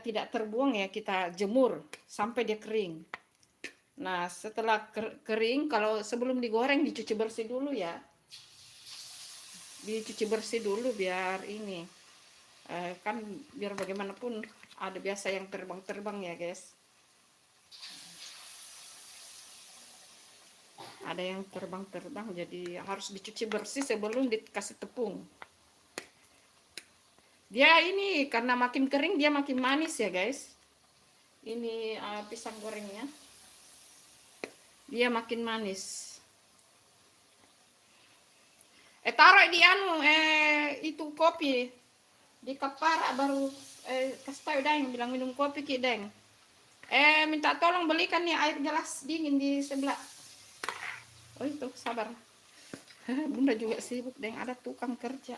S1: tidak terbuang ya, kita jemur sampai dia kering. Nah setelah kering, kalau sebelum digoreng dicuci bersih dulu ya, dicuci bersih dulu biar ini kan biar bagaimanapun ada biasa yang terbang-terbang ya guys, ada yang terbang-terbang, jadi harus dicuci bersih sebelum dikasih tepung. Dia ini karena makin kering dia makin manis ya guys. Ini pisang gorengnya dia makin manis. Taruh di itu kopi di kapar, baru kasih tahu Deng, bilang minum kopi ki Deng. Minta tolong belikan nih air gelas dingin di sebelah. Oh itu sabar. Bunda juga sibuk Deng, ada tukang kerja.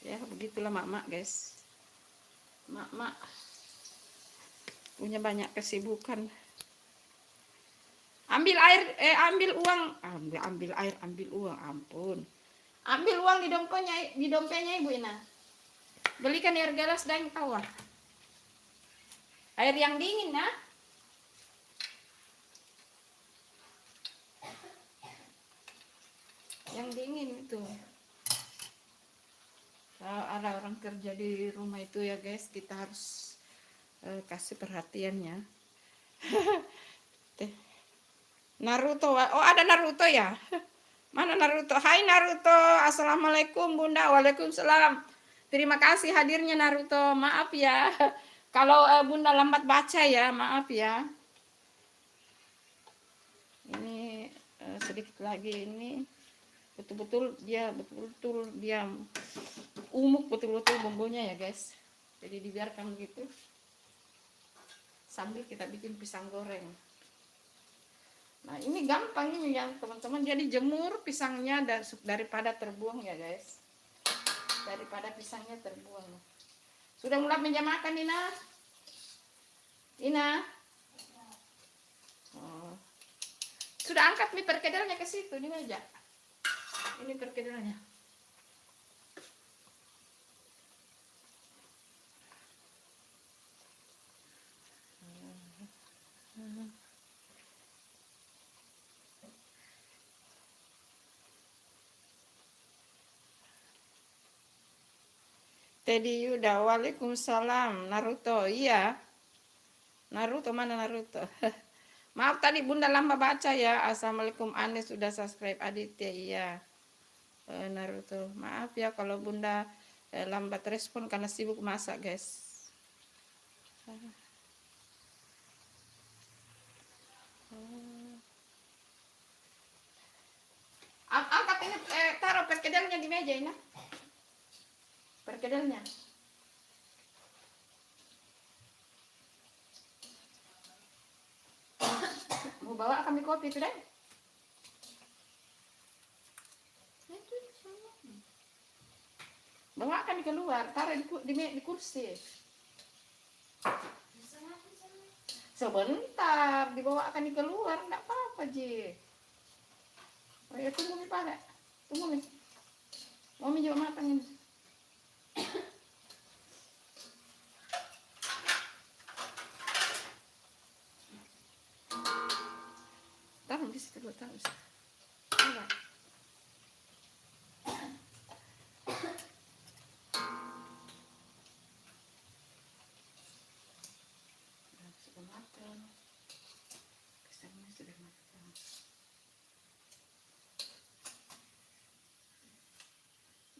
S1: Ya begitulah mak-mak guys. Mak-mak punya banyak kesibukan. Ambil air, ambil uang, ambil air, ambil uang, ampun. Ambil uang di dompetnya Ibu Ina. Belikan air gelas dan kawan. Air yang dingin nah. Yang dingin itu. Kalau ada orang kerja di rumah itu ya guys, kita harus kasih perhatiannya. Naruto, oh ada Naruto ya. Mana Naruto? Hai Naruto, assalamualaikum Bunda. Waalaikumsalam. Terima kasih hadirnya Naruto. Maaf ya kalau Bunda lambat baca ya, maaf ya. Ini sedikit lagi, ini betul-betul dia umuk betul-betul bumbunya ya guys. Jadi dibiarkan begitu sambil kita bikin pisang goreng. Nah ini gampang ini ya teman-teman, jadi jemur pisangnya daripada terbuang ya guys, daripada pisangnya terbuang. Sudah mulai meja makan Ina? Ina? Oh. Sudah angkat nih perkedelnya ke situ di meja. Ini perkedelnya. Teddy Yuda, waalaikumsalam. Naruto, iya. Naruto mana Naruto? Maaf tadi Bunda lama baca ya. Assalamualaikum, Ane sudah subscribe. Aditya, iya. Naruto, maaf ya kalau Bunda lambat respon karena sibuk masak guys. Angkat ini, taruh perkedelnya di meja ini. Perkedelnya. Mau bawa kami kopi itu deh. Bawa kami keluar, taruh di kursi. Sebentar, dibawa kami keluar, enggak apa-apa Ji. Oh ya tunggu nih Pak, tunggu nih. Mami juga makan ini.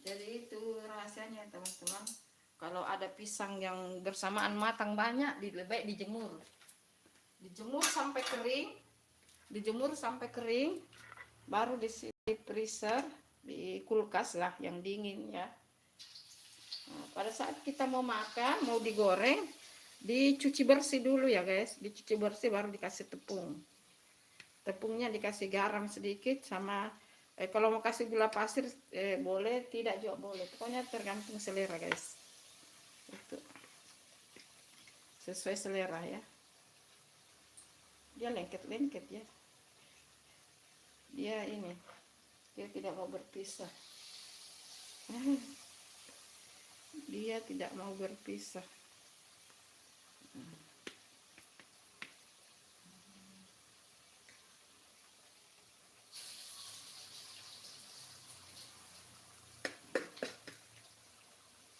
S1: Jadi itu rahasianya teman-teman. Kalau ada pisang yang bersamaan matang banyak, lebih baik dijemur. Dijemur sampai kering, baru di freezer, di kulkas lah yang dingin ya. Nah, pada saat kita mau makan, mau digoreng, dicuci bersih dulu ya guys. Dicuci bersih baru dikasih tepung. Tepungnya dikasih garam sedikit sama kalau mau kasih gula pasir boleh, tidak juga boleh. Pokoknya tergantung selera guys. Itu sesuai selera ya. Dia lengket-lengket ya. Dia ini, dia tidak mau berpisah. Dia tidak mau berpisah.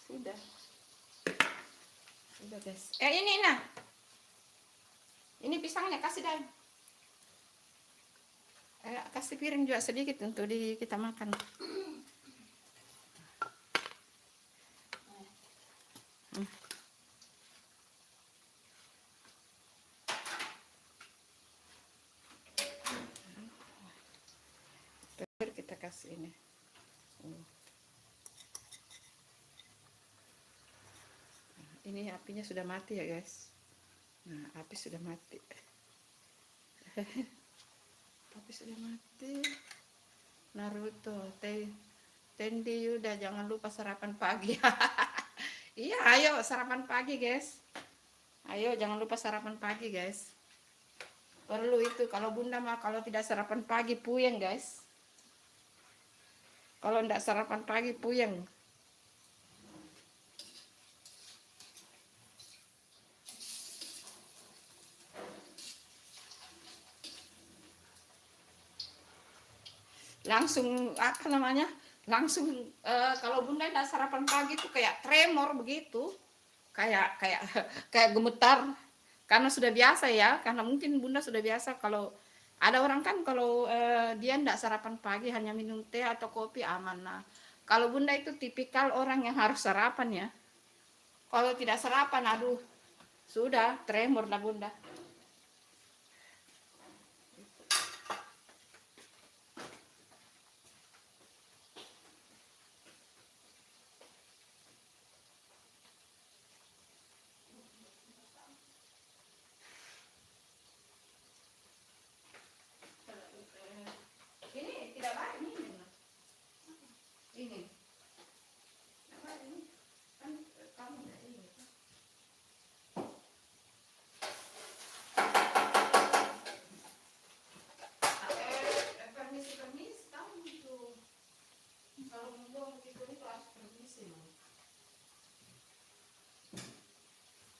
S1: Sudah. Sudah guys. Ini nah. Ini pisangnya kasih dah. Kasih piring juga sedikit untuk kita makan. Kita kasih ini. Ini apinya sudah mati ya guys. Nah, api sudah mati. Api sudah mati. Naruto, Tendi Yuda, jangan lupa sarapan pagi. Iya, ayo sarapan pagi guys. Ayo jangan lupa sarapan pagi guys. Perlu itu. Kalau bunda mah kalau tidak sarapan pagi puyeng guys. Kalau tidak sarapan pagi puyeng. Langsung apa namanya? Langsung kalau bunda tidak sarapan pagi tuh kayak tremor begitu. Kayak kayak gemetar. Karena sudah biasa ya, karena mungkin bunda sudah biasa. Kalau ada orang kan kalau dia tidak sarapan pagi hanya minum teh atau kopi aman. Nah, kalau bunda itu tipikal orang yang harus sarapan ya. Kalau tidak sarapan, aduh, sudah tremor lah bunda. Ini tidak baik ini. Ini. Apa ini? Kan kamu tidak ini. Permisi kamu itu. Kalau membuang begitu itu harus permisi loh.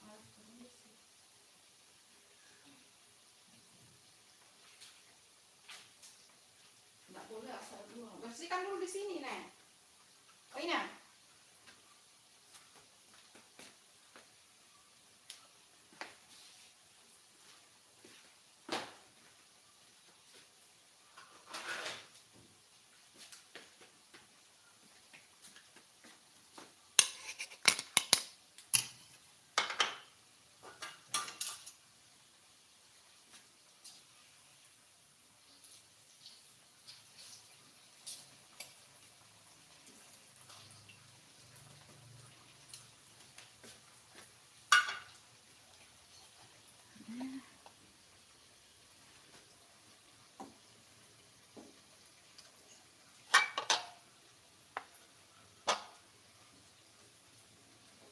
S1: Harus permisi. Tidak boleh asal buang. Bersihkan dulu di sini, Nek. Oh, ini.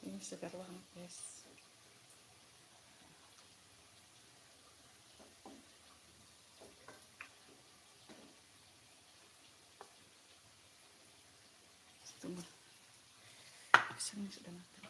S1: Ini segar banget, guys. Tunggu. Pisangnya sudah matang.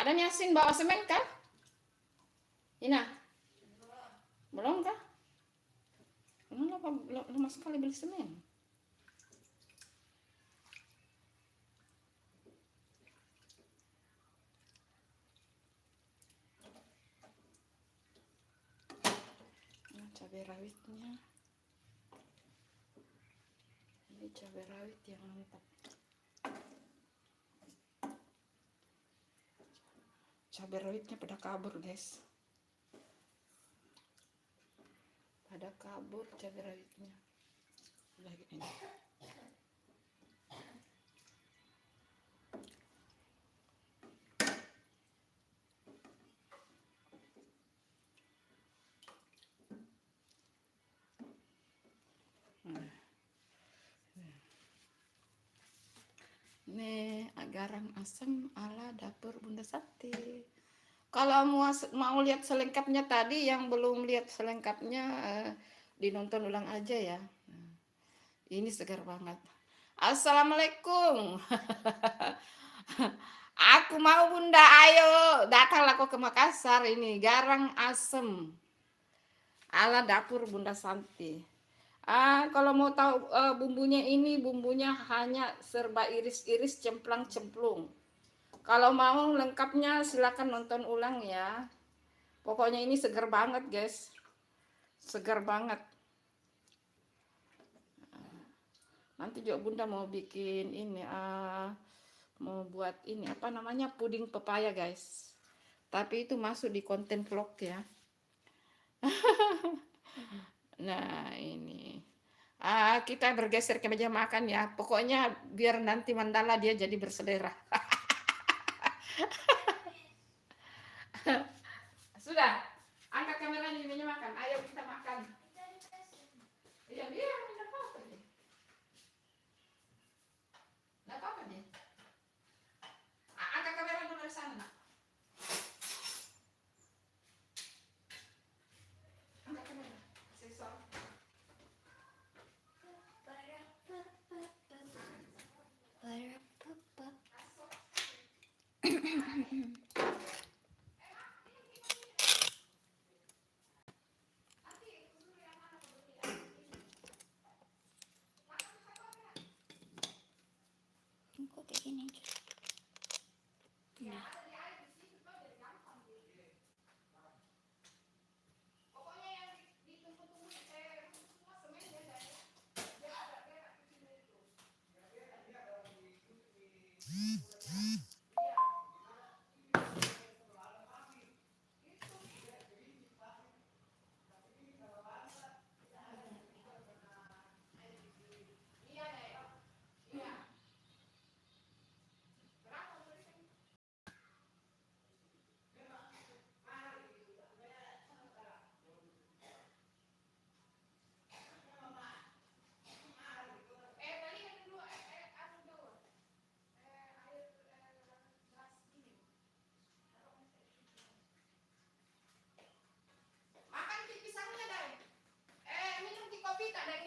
S1: Ada Yasin bawa semen kah? Ina, belum kah? Lama sekali beli semen. Cabai rawitnya. Ini cabai rawit yang mantap. Cabai rawitnya pada kabur, guys. Pada kabur cabai rawitnya. Udah gini. Nih, garang asam ala dapur Bunda Santi. Kalau mau lihat selengkapnya tadi, yang belum lihat selengkapnya dinonton ulang aja ya. Ini segar banget. Assalamualaikum. Aku mau Bunda, ayo datanglah kau ke Makassar. Ini garang asem ala dapur Bunda Santi. Kalau mau tahu bumbunya, ini bumbunya hanya serba iris-iris, cemplang-cemplung. Kalau mau lengkapnya silakan nonton ulang ya. Pokoknya ini segar banget, guys. Segar banget. Nanti juga Bunda mau bikin ini, mau buat ini apa namanya, puding pepaya, guys. Tapi itu masuk di konten vlog ya. Nah, ini. Kita bergeser ke meja makan ya. Pokoknya biar nanti Mandala dia jadi berselera. Sudah, angkat kameranya di meja makan. Ayo kita makan. Iya, biar enggak apa-apa deh. Enggak apa-apa deh. Angkat kamera dulu dari sana, Nak. Angkat kamera. Sensor.
S2: Kok kayak gini aja. Nah. Makan pisangnya, Dai. Minum di kopi tak, Dai?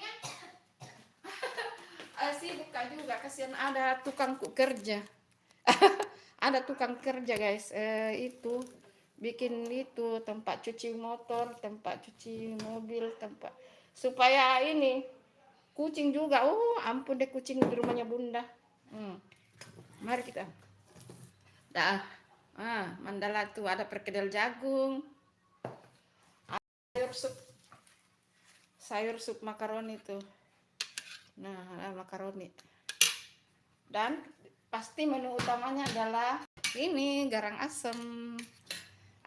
S2: Sibuk Kak juga, kasihan ada tukang kerja. Ada tukang kerja, guys. Itu bikin itu tempat cuci motor, tempat cuci mobil, tempat supaya ini kucing juga. Ampun deh, kucing di rumahnya Bunda. Mari kita. Dah. Mandala tuh ada perkedel jagung. Sayur sup makaroni tuh. Nah, makaroni. Dan pasti menu utamanya adalah ini garang asem.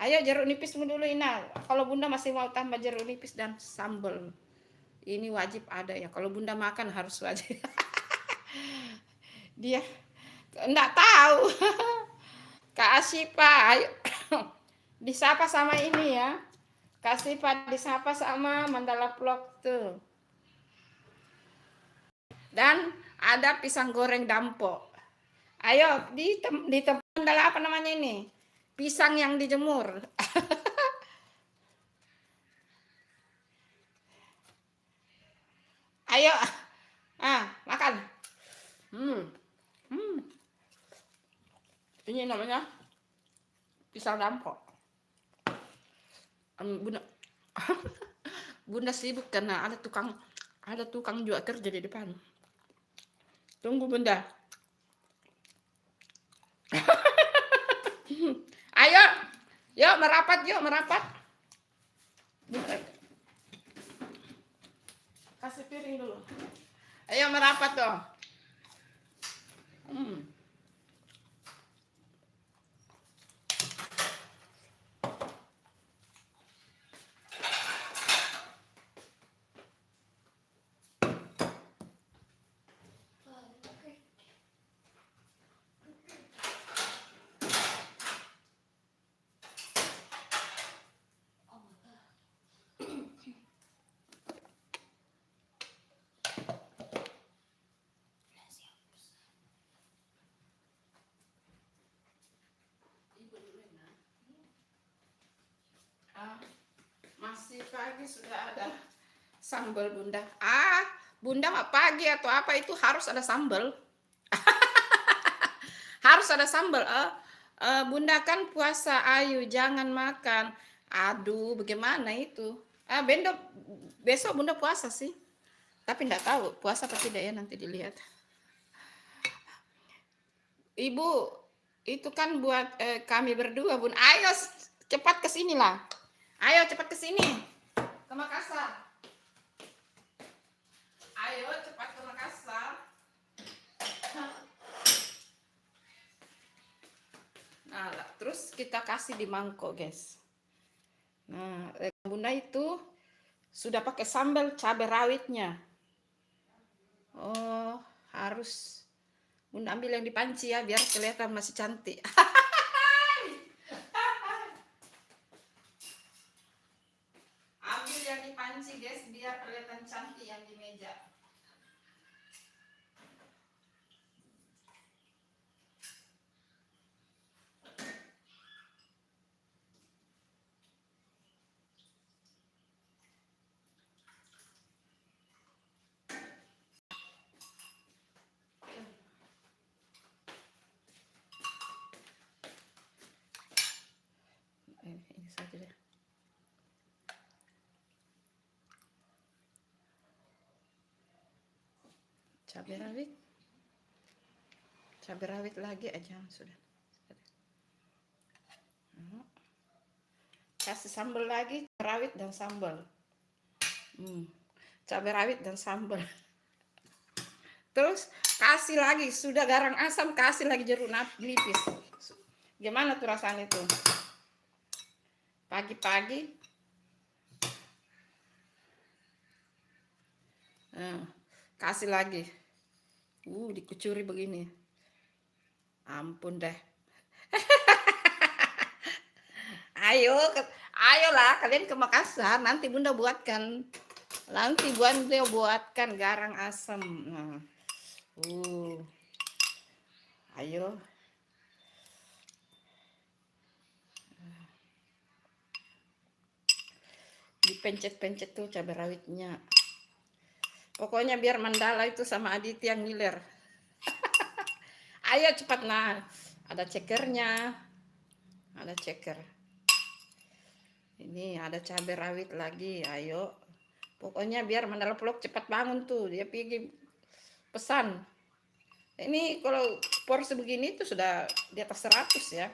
S2: Ayo jeruk nipismu dulu, Ina. Kalau Bunda masih mau tambah jeruk nipis dan sambal. Ini wajib ada ya. Kalau Bunda makan harus wajib. Dia enggak tahu. Kak Asipa, ayo disapa sama ini ya. Kak Asipa disapa sama Mandala Vlog tuh. Dan ada pisang goreng dampo. Ayo di tempat Mandala apa namanya ini? Pisang yang dijemur. Ayo, makan. Ini namanya
S1: pisang dampok. Bunda Bunda sibuk karena ada tukang juga kerja di depan. Tunggu Bunda. Ayo, yuk merapat, yuk merapat. Kasih piring dulu. Ayo merapat dong. Masih pagi sudah ada sambal Bunda. Bunda nggak pagi atau apa itu harus ada sambal. Harus ada sambal. Bunda kan puasa, ayo jangan makan. Aduh, bagaimana itu? Besok Bunda puasa sih. Tapi enggak tahu puasa apa tidak ya, nanti dilihat. Ibu, itu kan buat kami berdua, Bun. Ayo cepat ke sini lah. Ayo cepat ke sini. Ke Makassar. Ayo cepat ke Makassar. Nah, terus kita kasih di mangkok, guys. Nah, Bunda itu sudah pakai sambal cabai rawitnya. Oh, harus Bunda ambil yang di panci ya, biar kelihatan masih cantik. Ambil yang di panci, guys, biar kelihatan cantik yang di meja. Ini saja deh. Cabai rawit lagi aja sudah. Kasih sambal lagi, rawit dan sambal. Cabai rawit dan sambal. Terus kasih lagi, sudah garam asam, kasih lagi jeruk nipis. Gimana tuh rasanya itu? Pagi-pagi. Kasih lagi. Dikucuri begini. Ampun deh. Ayolah kalian ke Makassar, nanti Bunda buatkan. Nanti Bunda buatkan garang asam. Ayo. Dipencet-pencet tuh cabai rawitnya. Pokoknya biar Mandala itu sama Aditya yang ngiler. Ayo cepat, nah. Ada cekernya. Ada ceker. Ini ada cabai rawit lagi, ayo. Pokoknya biar Mandala Vlog cepat bangun tuh. Dia pergi pesan. Ini kalau porsi begini tuh sudah di atas 100 ya.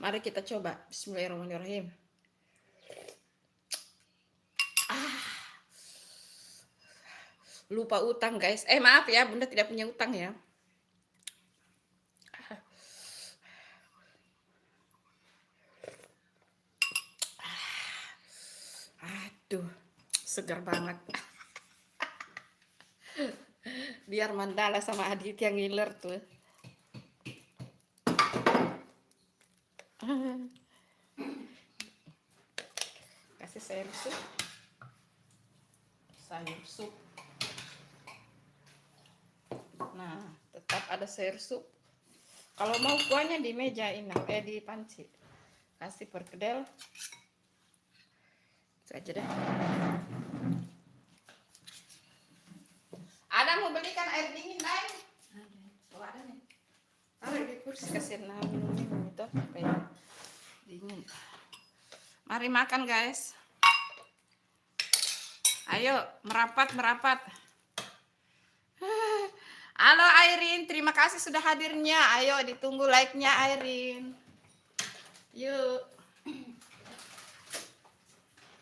S1: Mari kita coba. Bismillahirrahmanirrahim. Lupa utang, guys. Maaf ya, Bunda tidak punya utang ya. Aduh, segar banget. Biar Mandala sama Aditya ngiler tuh. Kasih sayur sup. Nah, tetap ada sayur sup. Kalau mau kuahnya di meja ini, di panci. Kasih perkedel. Itu aja deh. Ada mau belikan air dingin lain? Ada. Oh, ada nih. Taruh di kursi, kasihan minum itu supaya dingin. Mari makan guys. Ayo merapat merapat. Halo Airin, terima kasih sudah hadirnya. Ayo ditunggu like-nya Airin. Yuk.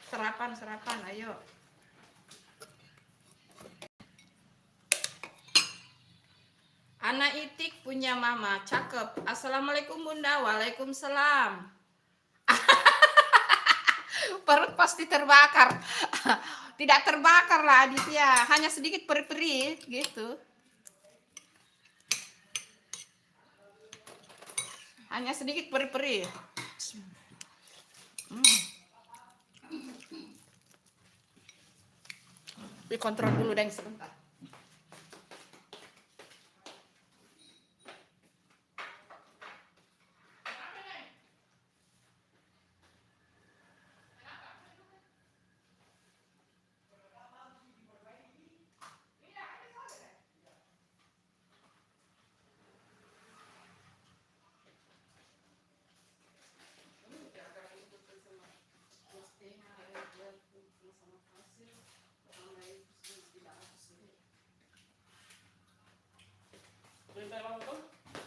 S1: Sarapan, ayo. Anak Itik punya mama, cakep. Assalamualaikum Bunda, waalaikumsalam. Perut pasti terbakar. Tidak terbakar lah Aditya, hanya sedikit peri-peri gitu. Hanya sedikit peri-peri. Dikontrol dulu deh sebentar.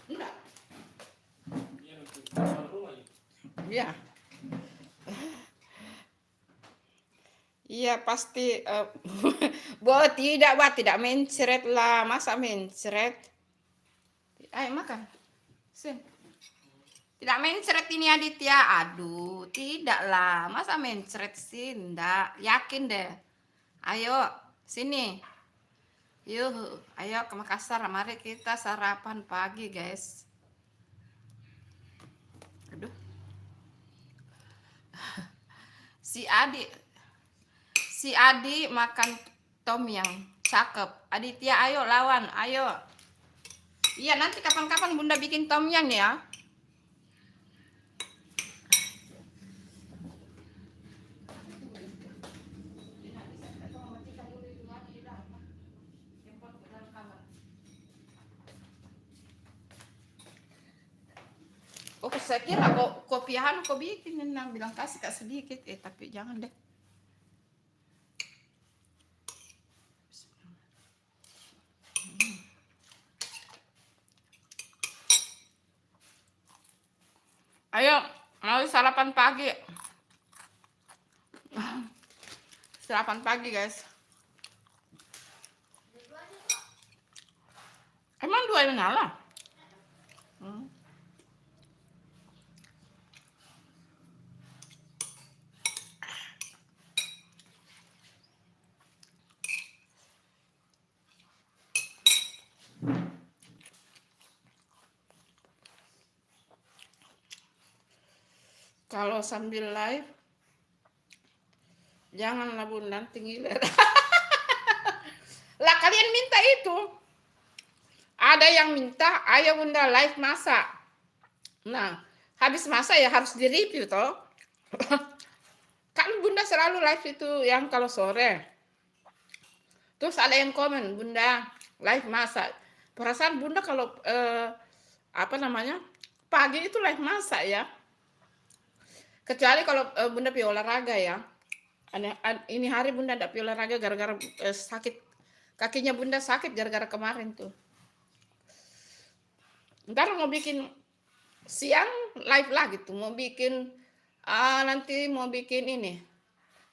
S1: Enggak. Iya. Iya pasti. Bahwa tidak mencret lah, masa mencret? Ayo makan. Sin. Tidak mencret ini Aditya. Aduh, tidak lah. Masa mencret sih? Enggak. Yakin deh. Ayo, sini. Yuk, ayo ke Makassar. Mari kita sarapan pagi, guys. Aduh. Si Adi makan tom yang cakep. Aditya, ayo lawan, ayo. Iya, nanti kapan-kapan Bunda bikin tom yang ya. Oh, saya kira kopi kau bikin, Nang bilang kasih kak sedikit, tapi jangan deh. Ayo, mau sarapan pagi. Sarapan pagi, guys. Emang dua yang nyala? Kalau sambil live, janganlah Bunda ngiler. Lah kalian minta itu. Ada yang minta, ayo Bunda live masak. Nah, habis masak ya harus di-review toh. Kan Bunda selalu live itu yang kalau sore. Terus ada yang komen, Bunda live masak. Perasaan Bunda kalau pagi itu live masak ya. Kecuali kalau Bunda pi olahraga ya. Ini hari Bunda tidak pi olahraga gara-gara sakit. Kakinya Bunda sakit gara-gara kemarin tuh. Ntar mau bikin siang live lagi tuh. Mau bikin nanti mau bikin ini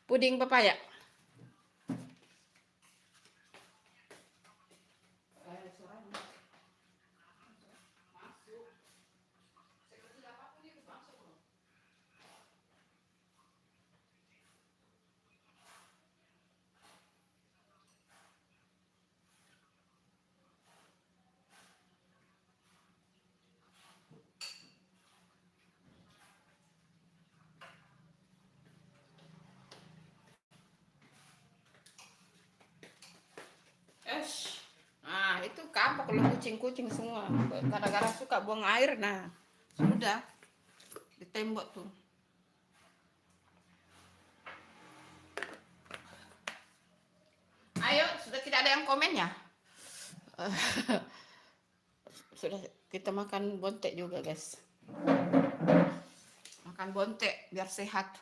S1: puding pepaya. Nah, itu kapok kalau kucing-kucing semua. Gara-gara suka buang air, nah sudah di tembok tuh. Ayo, sudah tidak ada yang komen ya? sudah kita makan bontek juga guys. Makan bontek biar sehat.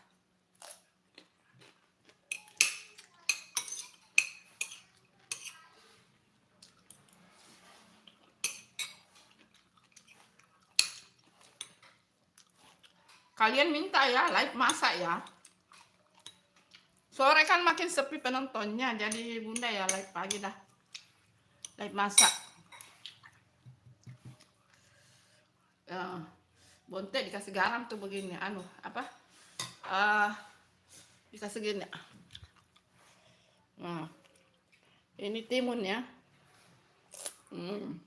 S1: Kalian minta ya live masak ya. Sore kan makin sepi penontonnya, jadi bunda ya live pagi dah. Live masak. Ya, bontek dikasih garam tuh begini, apa? Dikasih gini. Nah, ini timun ya. Hmm.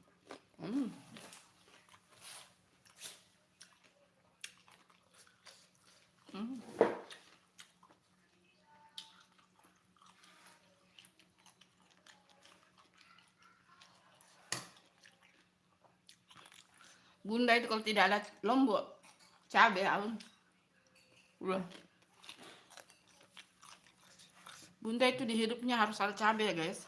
S1: Hmm. Hmm. Bunda itu kalau tidak ada lombok, cabai udah. Bunda itu di hidupnya harus ada cabai ya guys.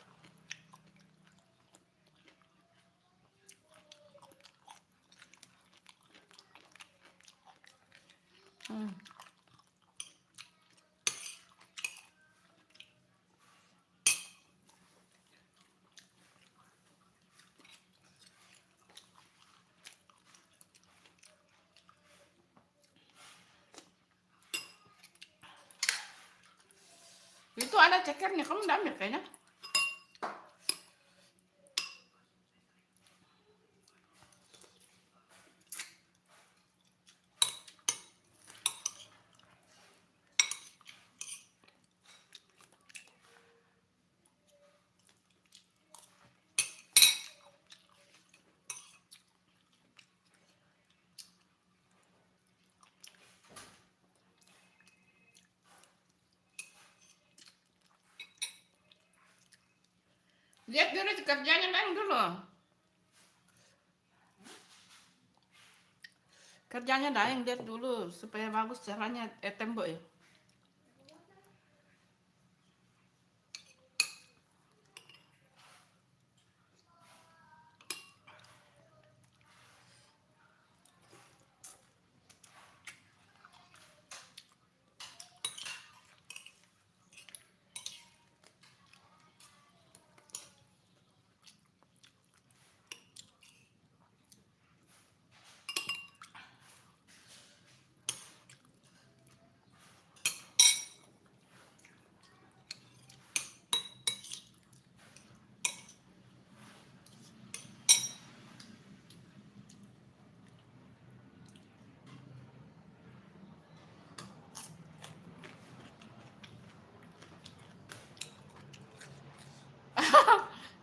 S1: Itu ada cekernya, kamu udah ambil kayaknya. Lihat dulu kerjanya Neng dulu. Kerjanya Daeng lihat dulu supaya bagus caranya tembok ya.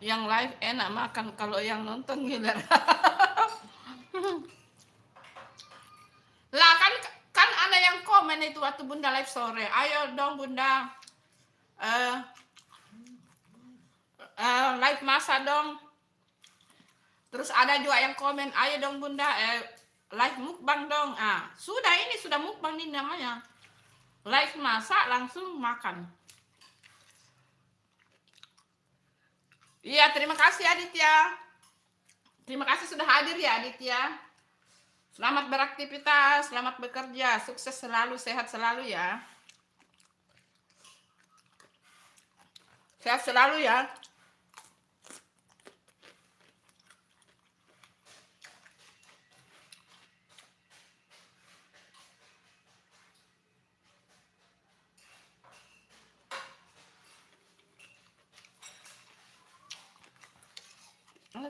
S1: Yang live enak makan, kalau yang nonton ngiler. Lah kan ada yang komen itu waktu Bunda live sore. Ayo dong Bunda, live masa dong. Terus ada juga yang komen, ayo dong Bunda, live mukbang dong. Ini sudah mukbang nih namanya. Live masak langsung makan. Iya, terima kasih Aditya. Terima kasih sudah hadir ya Aditya. Selamat beraktivitas, selamat bekerja, sukses selalu, sehat selalu ya. Sehat selalu ya.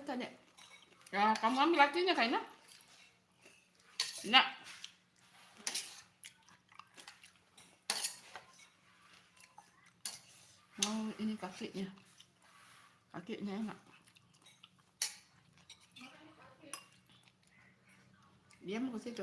S1: Tadi. Ya, kamu ambil lakinya kayaknya. Nah. Oh, ini kakinya. Kakinya enak. Dia mau ke situ.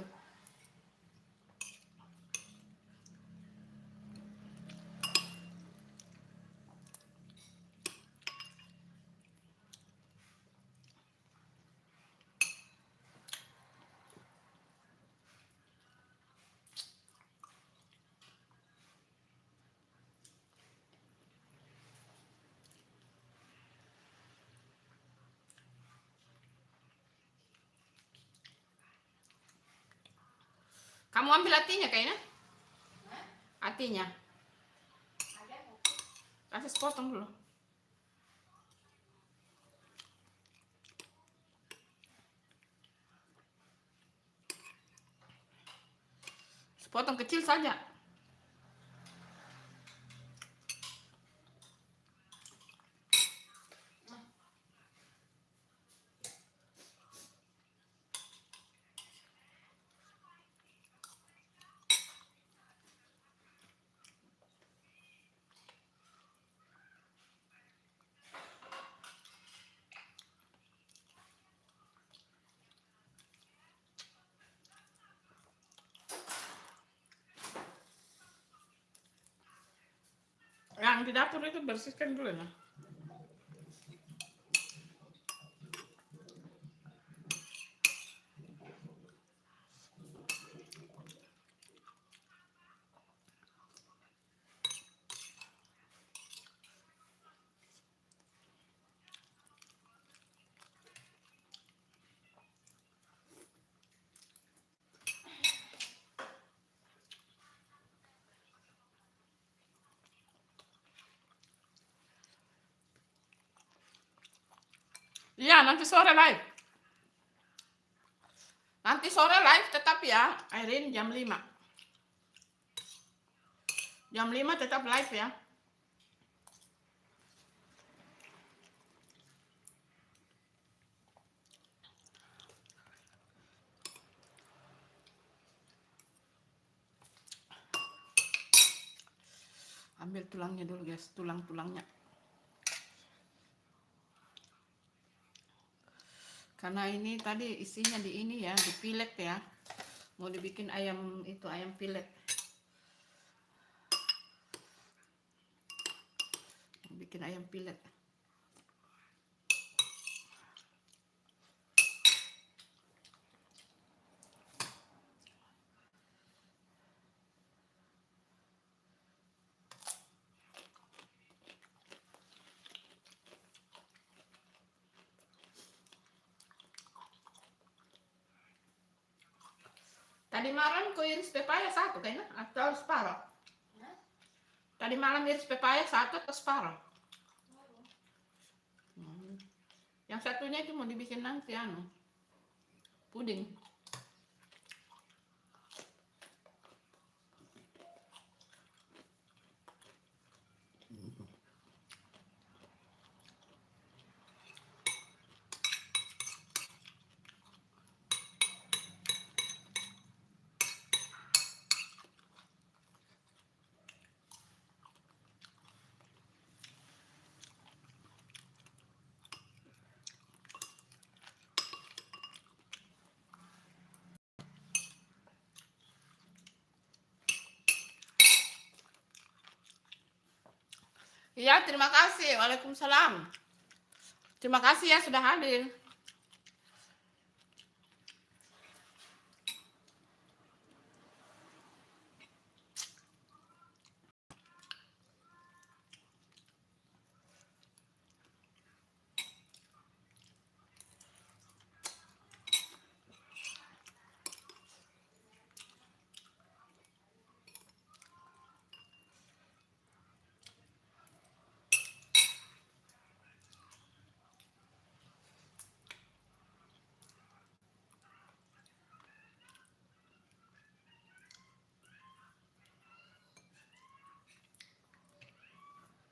S1: Kamu ambil hatinya kayaknya. Hatinya. Kasih sepotong dulu. Sepotong kecil saja. Yang di dapur itu bersihkan dulu nah. Iya, nanti sore live. Nanti sore live tetap ya, Airin jam 5. Jam 5 tetap live ya. Ambil tulangnya dulu guys, tulang-tulangnya. Karena ini tadi isinya di ini ya, dipilet ya. Mau dibikin ayam itu, ayam pilet. Bikin ayam pilet. Tadi malam kau iris pepaya satu kayaknya atau separuh? Tadi malam iris pepaya satu atau separuh? Yang satunya itu mau dibikin nanti anu puding. Iya, terima kasih. Waalaikumsalam. Terima kasih ya sudah hadir.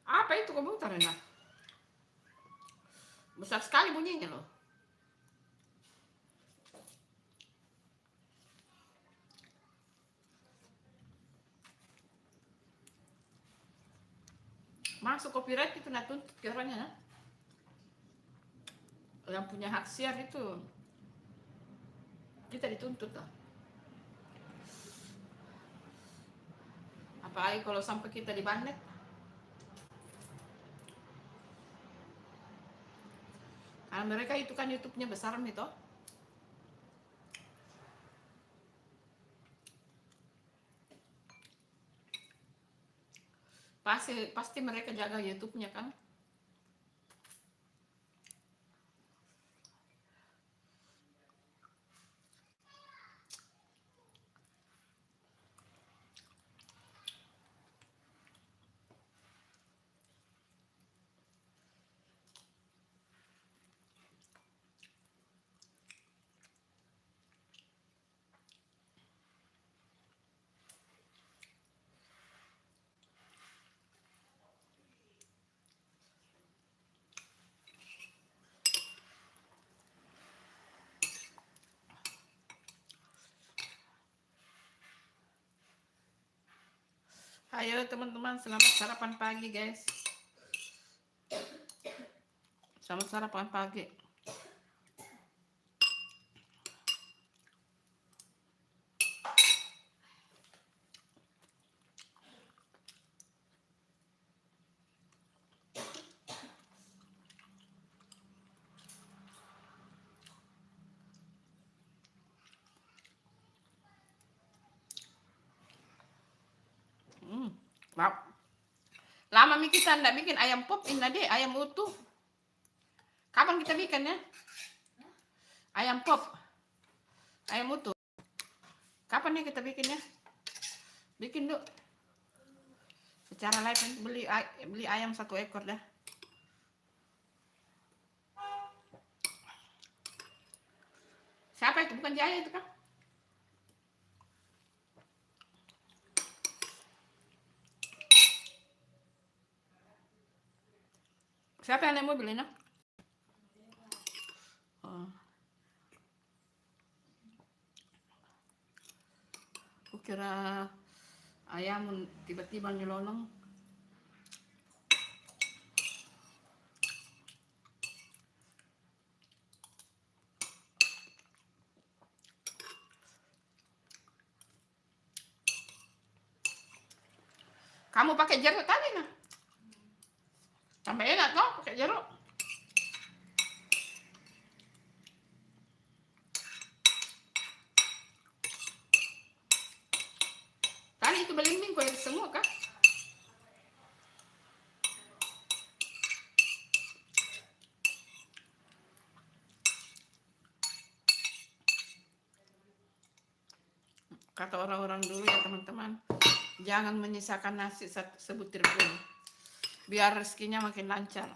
S1: Apa itu komputer ya? Besar sekali bunyinya loh. Masuk copyright itu nak tuntut ke orangnya. Nah. Yang punya hak siar itu kita dituntut lah. Apalagi kalau sampai kita dibanet. Karena mereka itu kan YouTube-nya besar nih toh. Pasti mereka jaga YouTube-nya kan. Ayo teman-teman, selamat sarapan pagi guys. Selamat sarapan pagi. Wow. Lama mi kita ndak bikin ayam pop indah deh, ayam utuh. Kapan kita bikin ya? Ayam pop. Ayam utuh. Kapan nih kita bikinnya? Bikin dulu. Secara live beli ayam 1 ekor dah. Siapa itu? Bukan Jaya itu kan? Siapa yang naik mobil ini? Oh. Aku kira ayam tiba-tiba nyelonong. Kamu pakai jeruk tadi nah? Sampai enak kok pakai jeruk. Tadi itu belimbing kok semua kah? Kata orang-orang dulu ya teman-teman, jangan menyisakan nasi sebutir pun, biar rezekinya makin lancar.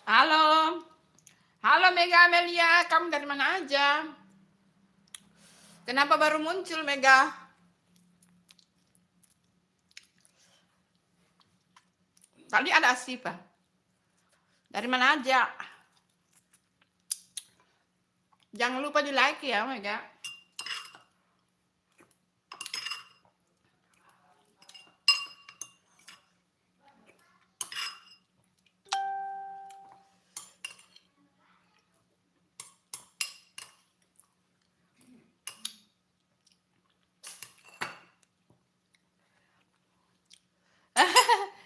S1: Halo, halo Mega Amelia, kamu dari mana aja? Kenapa baru muncul Mega? Tadi ada Asifa. Dari mana aja? Jangan lupa di like ya Mega.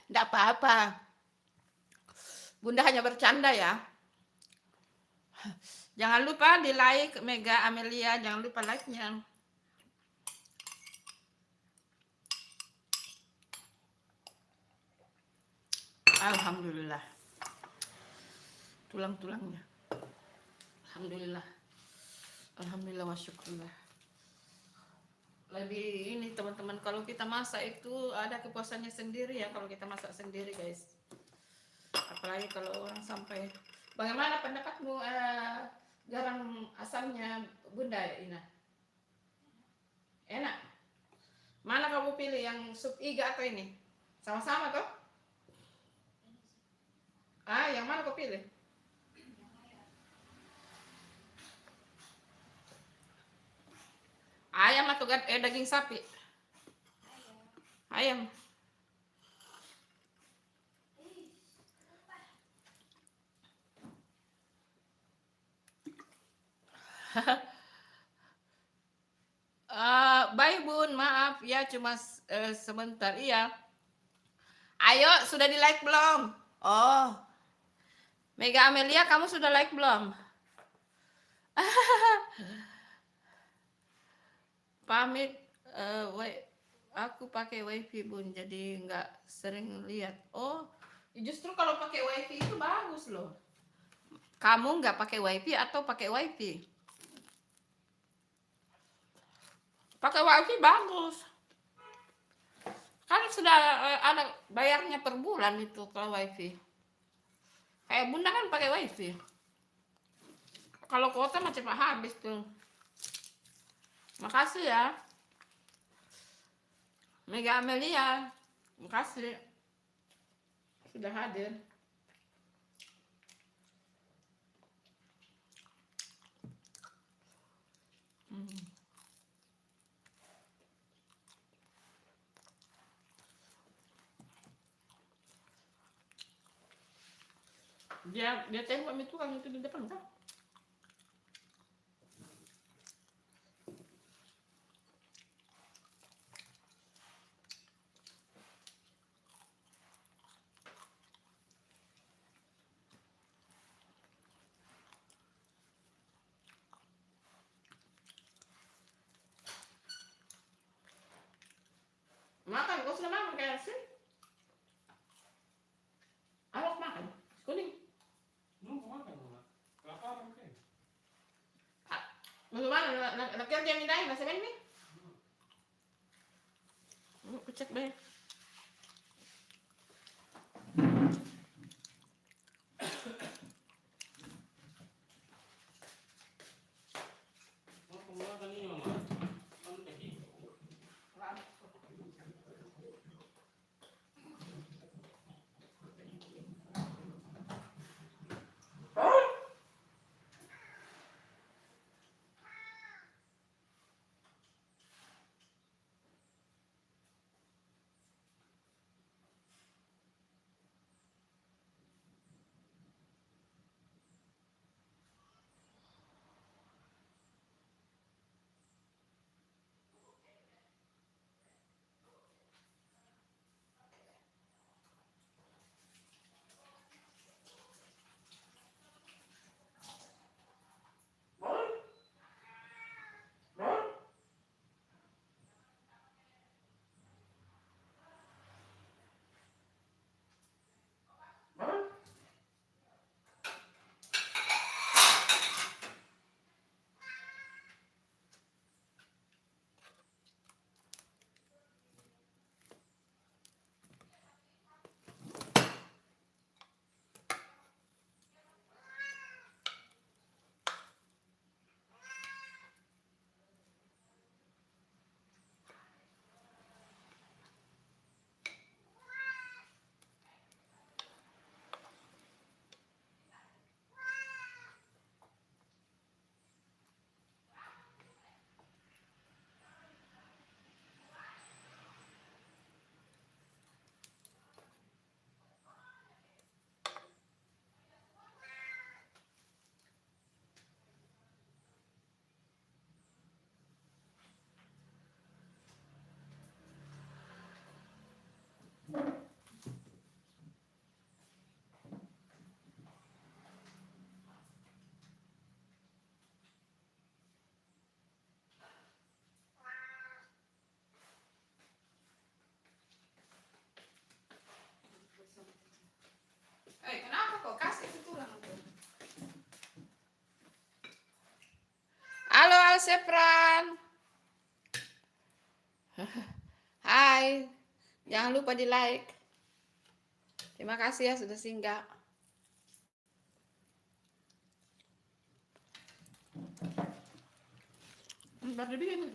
S1: Tidak apa-apa. Bunda hanya bercanda ya. Jangan lupa di like Mega Amelia, jangan lupa like-nya. Alhamdulillah. Tulang-tulangnya. Alhamdulillah. Alhamdulillah wa syukurlah. Lebih ini teman-teman, kalau kita masak itu ada kepuasannya sendiri ya kalau kita masak sendiri guys. Apalagi kalau orang sampai. Bagaimana pendapatmu garam asamnya Bunda Ina? Enak? Mana kamu pilih yang sup iga atau ini? Sama-sama toh? Yang mana kau pilih? Ayam atau daging sapi? Ayam. Baik Bun, maaf ya cuma sebentar. Iya. Ayo, sudah di like belum? Oh, Mega Amelia, kamu sudah like belum? Pamit, Aku pakai wifi bun, jadi nggak sering lihat. Oh, justru kalau pakai wifi itu bagus loh. Kamu nggak pakai wifi atau pakai wifi? Pakai wifi bagus. Kan sudah ada bayarnya per bulan itu kalau wifi. Kayak bunda kan pakai wifi. Kalau kuota mah cepat habis tuh. Makasih ya, Mega Amelia. Makasih sudah hadir. Dia tembak itu kan itu di depan kan. Makan, kau sudah makan kayak sih? Awak makan, kuning. Bagaimana? Nak kerja mindahin nasi ini? Aku cek deh. Kenapa kok kasih itu tulang? Halo Alsepran. Hai. Jangan lupa di like. Terima kasih ya sudah singgah. Baru bikin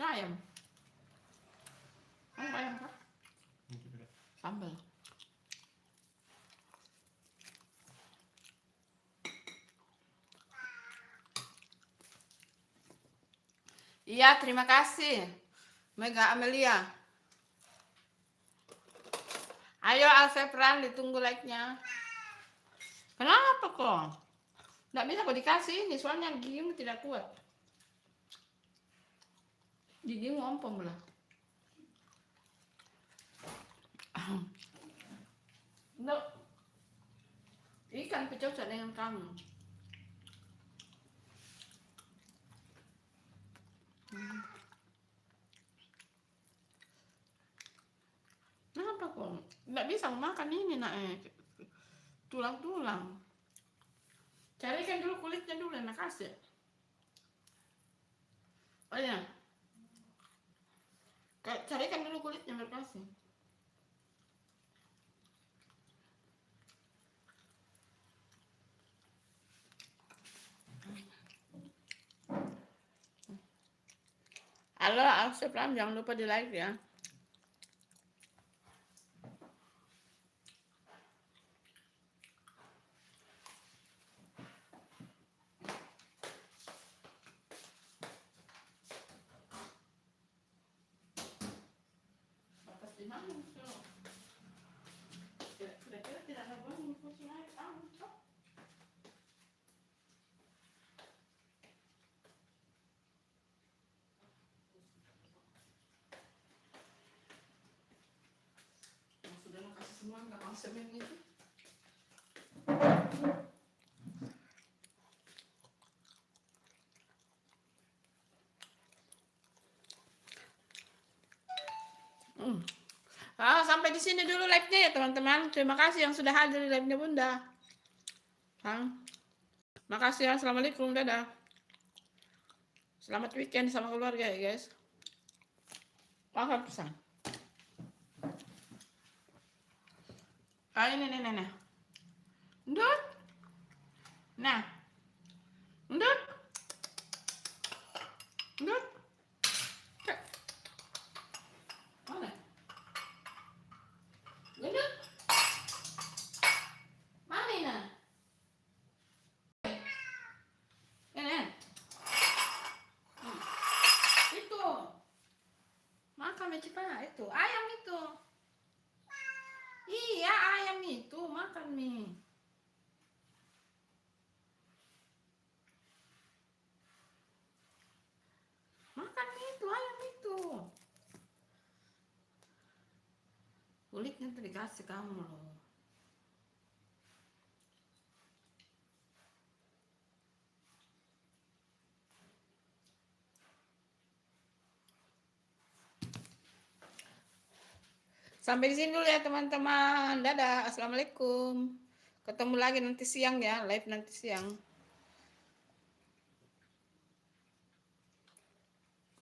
S1: ayam. Ayam kah? Sambal. Iya, terima kasih Mega Amelia. Ayo Alsepran, ditunggu like-nya. Kenapa kok? Nggak bisa kok dikasih ini, soalnya gigimu tidak kuat. Gigimu ompong lah. No. Ikan cocok dengan kamu. apa kok? Nggak bisa makan ini nak, tulang-tulang. Carikan dulu kulitnya dulu, enak kasih. Oh ya, carikan dulu kulitnya biar kasih. Halo, Alsepram, jangan lupa di like ya. Batas di mana itu? Kira-kira tidak ada bunyi kucing air tahu. Sudah mau kasih semua nggak mau semen itu. Sampai di sini dulu live-nya ya teman-teman. Terima kasih yang sudah hadir di live-nya Bunda. Makasih ya. Assalamualaikum. Dadah. Selamat weekend sama keluarga ya guys. Makan pesan. Ini. Ndut. Nah. Ndut. Ndut. Mana? Ndut. Mana ini? Ini. Itu. Makan cepat itu. Ayam itu. Iya, ayam itu makan mie. Makan mie itu, ayam itu. Kulitnya tuh dikasih kamu loh. Sampai di sini dulu ya teman-teman. Dadah. Assalamualaikum. Ketemu lagi nanti siang ya, live nanti siang.